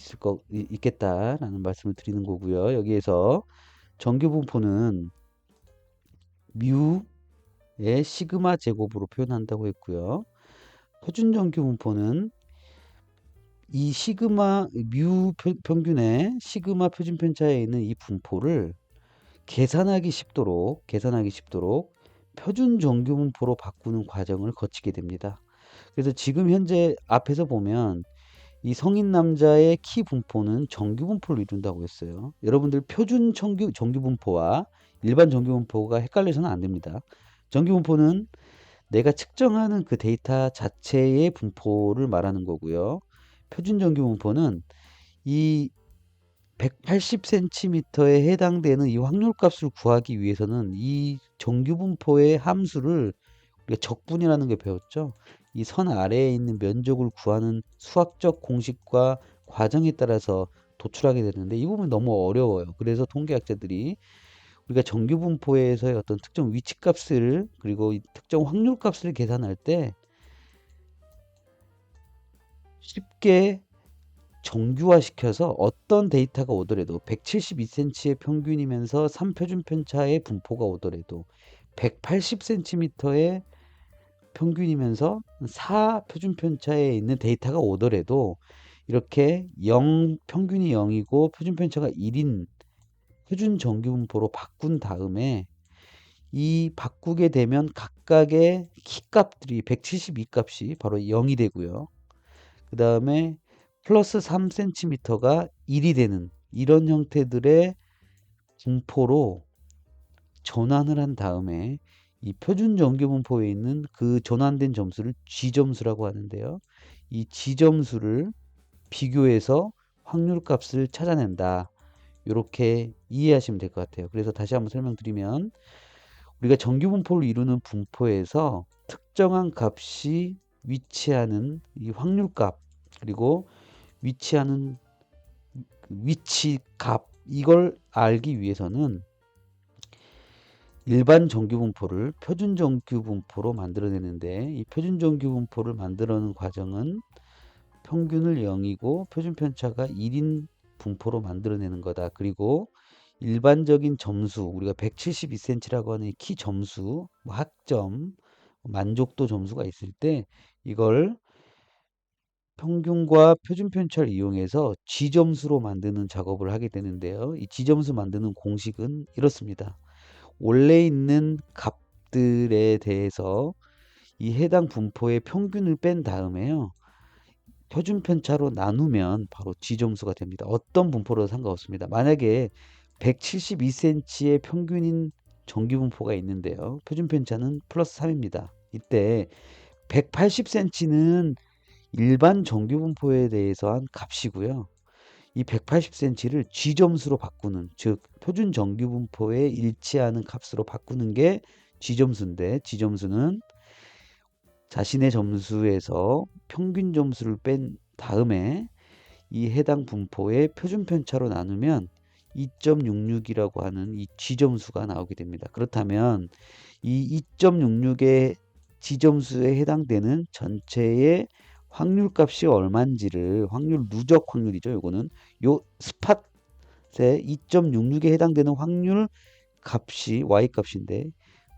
있겠다라는 말씀을 드리는 거고요. 여기에서 정규 분포는 뮤의 시그마 제곱으로 표현한다고 했고요. 표준 정규 분포는 이 시그마 뮤 평균의 시그마 표준 편차에 있는 이 분포를 계산하기 쉽도록 표준 정규 분포로 바꾸는 과정을 거치게 됩니다. 그래서 지금 현재 앞에서 보면 이 성인 남자의 키 분포는 정규 분포를 이룬다고 했어요. 여러분들 표준 정규 분포와 일반 정규 분포가 헷갈려서는 안 됩니다. 정규 분포는 내가 측정하는 그 데이터 자체의 분포를 말하는 거고요. 표준 정규 분포는 이 180cm에 해당되는 이 확률 값을 구하기 위해서는 이 정규 분포의 함수를 우리가 적분이라는 걸 배웠죠. 이 선 아래에 있는 면적을 구하는 수학적 공식과 과정에 따라서 도출하게 되는데 이 부분이 너무 어려워요. 그래서 통계학자들이 우리가 정규 분포에서의 어떤 특정 위치 값을 그리고 이 특정 확률 값을 계산할 때 쉽게 정규화시켜서 어떤 데이터가 오더라도 172cm의 평균이면서 3표준 편차의 분포가 오더라도 180cm의 평균이면서 4표준 편차에 있는 데이터가 오더라도 이렇게 평균이 0이고 표준 편차가 1인 표준 정규 분포로 바꾼 다음에 이 바꾸게 되면 각각의 키 값들이 172 값이 바로 0이 되고요. 그 다음에 플러스 3cm가 1이 되는 이런 형태들의 분포로 전환을 한 다음에 이 표준 정규 분포에 있는 그 전환된 점수를 G점수라고 하는데요. 이 G점수를 비교해서 확률 값을 찾아낸다. 이렇게 이해하시면 될 것 같아요. 그래서 다시 한번 설명드리면 우리가 정규 분포를 이루는 분포에서 특정한 값이 위치하는 이 확률 값 그리고 위치하는 위치 값 이걸 알기 위해서는 일반 정규 분포를 표준 정규 분포로 만들어내는데 이 표준 정규 분포를 만들어내는 과정은 평균을 0이고 표준 편차가 1인 분포로 만들어내는 거다. 그리고 일반적인 점수 우리가 172cm라고 하는 키 점수 뭐 학점 만족도 점수가 있을 때 이걸 평균과 표준 편차를 이용해서 G점수로 만드는 작업을 하게 되는데요. 이 G점수 만드는 공식은 이렇습니다. 원래 있는 값들에 대해서 이 해당 분포의 평균을 뺀 다음에요. 표준 편차로 나누면 바로 G점수가 됩니다. 어떤 분포로도 상관없습니다. 만약에 172cm의 평균인 정규 분포가 있는데요. 표준 편차는 플러스 3입니다. 이때 180cm는 일반 정규 분포에 대해서 한 값이고요. 이 180cm를 G점수로 바꾸는 즉 표준 정규 분포에 일치하는 값으로 바꾸는 게 G점수인데 G점수는 자신의 점수에서 평균 점수를 뺀 다음에 이 해당 분포의 표준 편차로 나누면 2.66이라고 하는 이 G점수가 나오게 됩니다. 그렇다면 이 2.66의 G점수에 해당되는 전체의 확률 값이 얼마인지를 확률 누적 확률이죠. 요거는 요 스팟에 2.66에 해당되는 확률 값이 y 값인데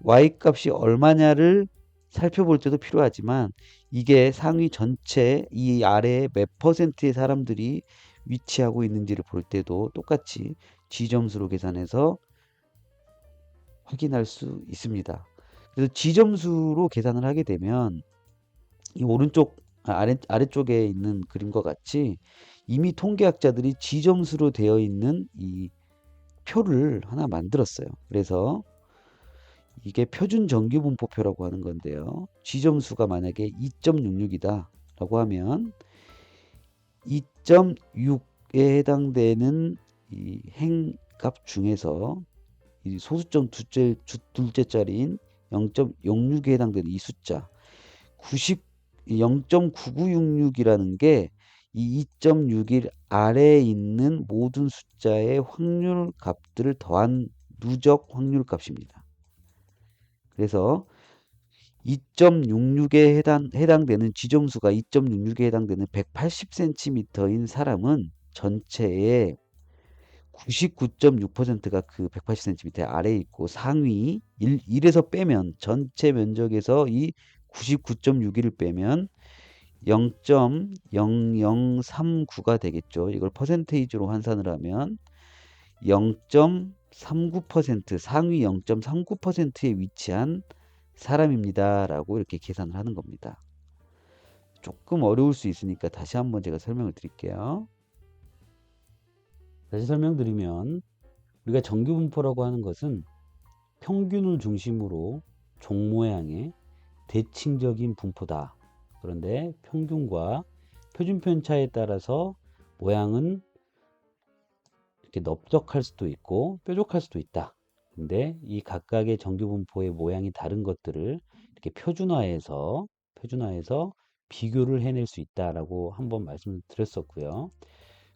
y 값이 얼마냐를 살펴볼 때도 필요하지만 이게 상위 전체 이 아래에 몇 퍼센트의 사람들이 위치하고 있는지를 볼 때도 똑같이 G점수로 계산해서 확인할 수 있습니다. 그래서 G점수로 계산을 하게 되면 이 오른쪽 아래쪽에 있는 그림과 같이 이미 통계학자들이 G점수로 되어 있는 이 표를 하나 만들었어요. 그래서 이게 표준 정규 분포표라고 하는 건데요. G점수가 만약에 2.66이다 라고 하면 2.6에 해당되는 이 행값 중에서 이 소수점 둘째 자리인 0.06에 해당되는 이 숫자 0.9966이라는 게 이 2.61 아래에 있는 모든 숫자의 확률 값들을 더한 누적 확률 값입니다. 그래서 2.66에 해당되는 G점수가 2.66에 해당되는 180cm인 사람은 전체의 99.6%가 그 180cm 아래에 있고 상위 1에서 빼면 전체 면적에서 이 99.61을 빼면 0.0039가 되겠죠. 이걸 퍼센테이지로 환산을 하면 0.39% 상위 0.39%에 위치한 사람입니다. 라고 이렇게 계산을 하는 겁니다. 조금 어려울 수 있으니까 다시 한번 제가 설명을 드릴게요. 다시 설명드리면 우리가 정규 분포라고 하는 것은 평균을 중심으로 종 모양의 대칭적인 분포다. 그런데 평균과 표준 편차에 따라서 모양은 이렇게 넓적할 수도 있고 뾰족할 수도 있다. 근데 이 각각의 정규 분포의 모양이 다른 것들을 이렇게 표준화해서 비교를 해낼 수 있다라고 한번 말씀을 드렸었고요.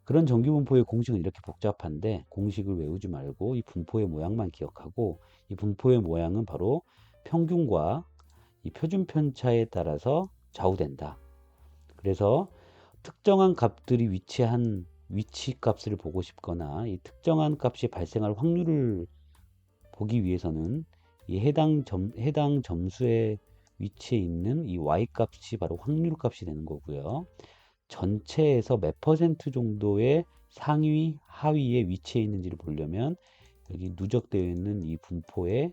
그런 정규 분포의 공식은 이렇게 복잡한데 공식을 외우지 말고 이 분포의 모양만 기억하고 이 분포의 모양은 바로 평균과 이 표준 편차에 따라서 좌우된다. 그래서 특정한 값들이 위치한 위치 값을 보고 싶거나 이 특정한 값이 발생할 확률을 보기 위해서는 이 해당 점수의 위치에 있는 이 y 값이 바로 확률 값이 되는 거고요. 전체에서 몇 퍼센트 정도의 상위, 하위에 위치해 있는지를 보려면 여기 누적되어 있는 이 분포의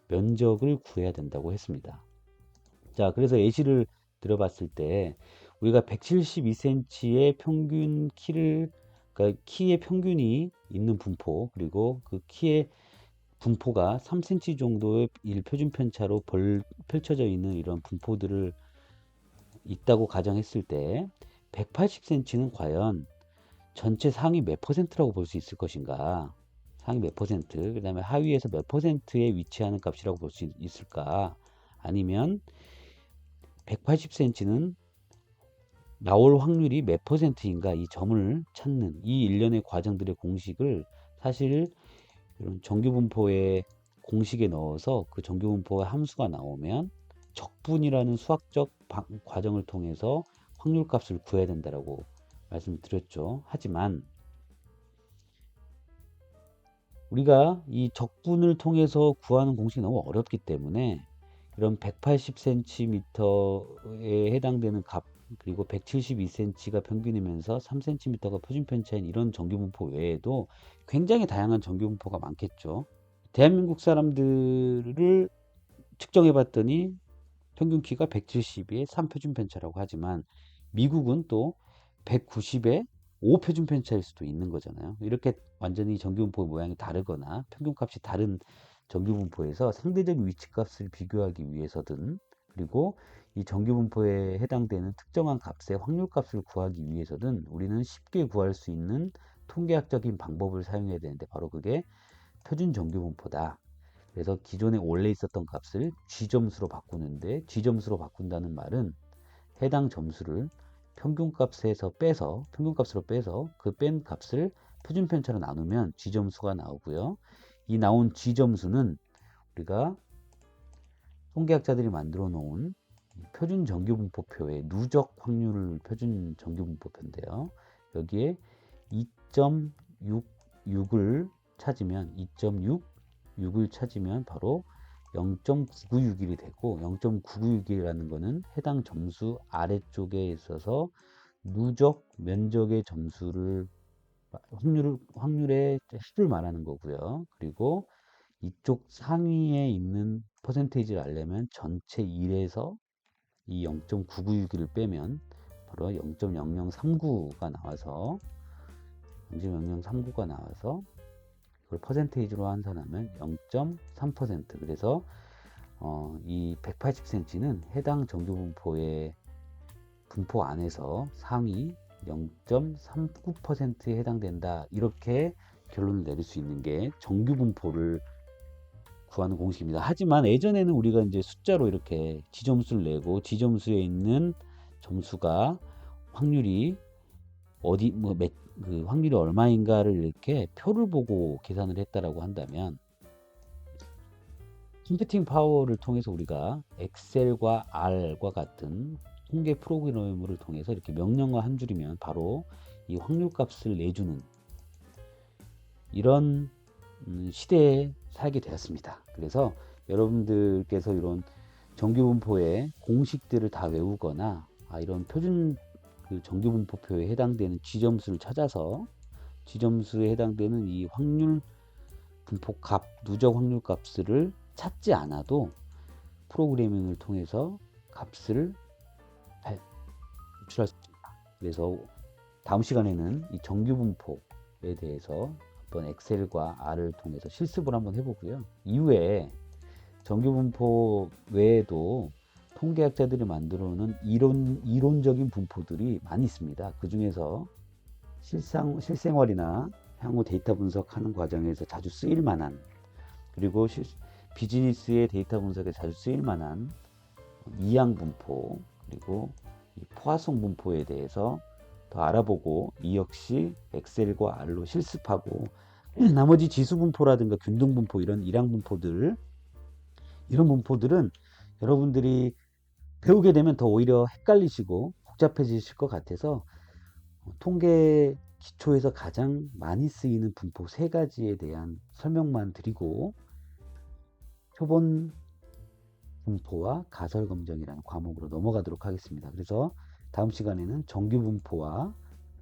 면적을 구해야 된다고 했습니다. 자, 그래서 예시를 들어봤을 때 우리가 172cm의 평균 키를, 그러니까 키의 평균이 있는 분포, 그리고 그 키의 분포가 3cm 정도의 표준 편차로 펼쳐져 있는 이런 분포들을 있다고 가정했을 때 180cm는 과연 전체 상위 몇 퍼센트라고 볼 수 있을 것인가? 상위 몇 퍼센트, 그 다음에 하위에서 몇 퍼센트에 위치하는 값이라고 볼 수 있을까? 아니면 180cm는 나올 확률이 몇 퍼센트인가, 이 점을 찾는 이 일련의 과정들의 공식을 사실 이런 정규분포의 공식에 넣어서 그 정규분포의 함수가 나오면 적분이라는 수학적 과정을 통해서 확률값을 구해야 된다라고 말씀드렸죠. 하지만 우리가 이 적분을 통해서 구하는 공식이 너무 어렵기 때문에 이런 180cm에 해당되는 값, 그리고 172cm가 평균이면서 3cm가 표준편차인 이런 정규분포 외에도 굉장히 다양한 정규분포가 많겠죠. 대한민국 사람들을 측정해 봤더니 평균 키가 170에 3표준편차라고 하지만 미국은 또 190에 5표준편차일 수도 있는 거잖아요. 이렇게 완전히 정규분포 모양이 다르거나 평균값이 다른 정규분포에서 상대적 위치값을 비교하기 위해서든, 그리고 이 정규분포에 해당되는 특정한 값의 확률값을 구하기 위해서든 우리는 쉽게 구할 수 있는 통계학적인 방법을 사용해야 되는데 바로 그게 표준 정규분포다. 그래서 기존에 원래 있었던 값을 G점수로 바꾸는데, G점수로 바꾼다는 말은 해당 점수를 평균값으로 빼서 그 뺀 값을 표준편차로 나누면 G점수가 나오고요. 이 나온 G점수는 우리가 통계학자들이 만들어 놓은 표준 정규분포표의 누적 확률 표준 정규분포표인데요. 여기에 2.66을 찾으면 2.66을 찾으면 바로 0.996일이 되고, 0.996이라는 것은 해당 점수 아래쪽에 있어서 누적 면적의 점수를 확률의 수를 말하는 거고요. 그리고 이쪽 상위에 있는 퍼센테이지를 알려면 전체 1에서 이 0.996을 빼면 바로 0.0039가 나와서 0.0039가 나와서 그걸 퍼센테이지로 환산하면 0.3%. 그래서 이 180cm는 해당 정규분포의 분포 안에서 상위 0.39%에 해당된다. 이렇게 결론을 내릴 수 있는 게 정규분포를 구하는 공식입니다. 하지만 예전에는 우리가 이제 숫자로 이렇게 지점수를 내고 지점수에 있는 점수가 확률이 그 확률이 얼마인가를 이렇게 표를 보고 계산을 했다라고 한다면, 컴퓨팅 파워를 통해서 우리가 엑셀과 R과 같은 통계 프로그램을 통해서 이렇게 명령어 한 줄이면 바로 이 확률값을 내주는 이런 시대에 살게 되었습니다. 그래서 여러분들께서 이런 정규분포의 공식들을 다 외우거나 이런 표준 그 정규분포표에 해당되는 지점수를 찾아서 지점수에 해당되는 이 확률 분포값, 누적 확률값을 찾지 않아도 프로그래밍을 통해서 값을 유출할 수 있습니다. 그래서 다음 시간에는 이 정규분포에 대해서 한번 엑셀과 R을 통해서 실습을 한번 해보고요. 이후에 정규분포 외에도 통계학자들이 만들어 놓은 이론적인 분포들이 많이 있습니다. 그 중에서 실생활이나 향후 데이터 분석하는 과정에서 자주 쓰일 만한, 그리고 비즈니스의 데이터 분석에 자주 쓰일 만한 이항 분포, 그리고 포화송 분포에 대해서 더 알아보고 이 역시 엑셀과 R로 실습하고, 나머지 지수 분포라든가 균등 분포, 이런 일항 분포들, 이런 분포들은 여러분들이 배우게 되면 더 오히려 헷갈리시고 복잡해지실 것 같아서 통계 기초에서 가장 많이 쓰이는 분포 세 가지에 대한 설명만 드리고 표본 분포와 가설 검정이라는 과목으로 넘어가도록 하겠습니다. 그래서 다음 시간에는 정규 분포와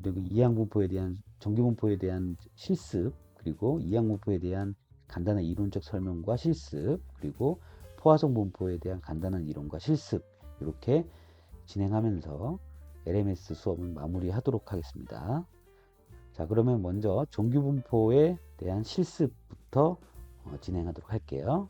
그리고 이항 분포에 대한 정규 분포에 대한 실습, 그리고 이항 분포에 대한 간단한 이론적 설명과 실습, 그리고 포화성 분포에 대한 간단한 이론과 실습, 이렇게 진행하면서 LMS 수업은 마무리하도록 하겠습니다. 자, 그러면 먼저 정규 분포에 대한 실습부터 진행하도록 할게요.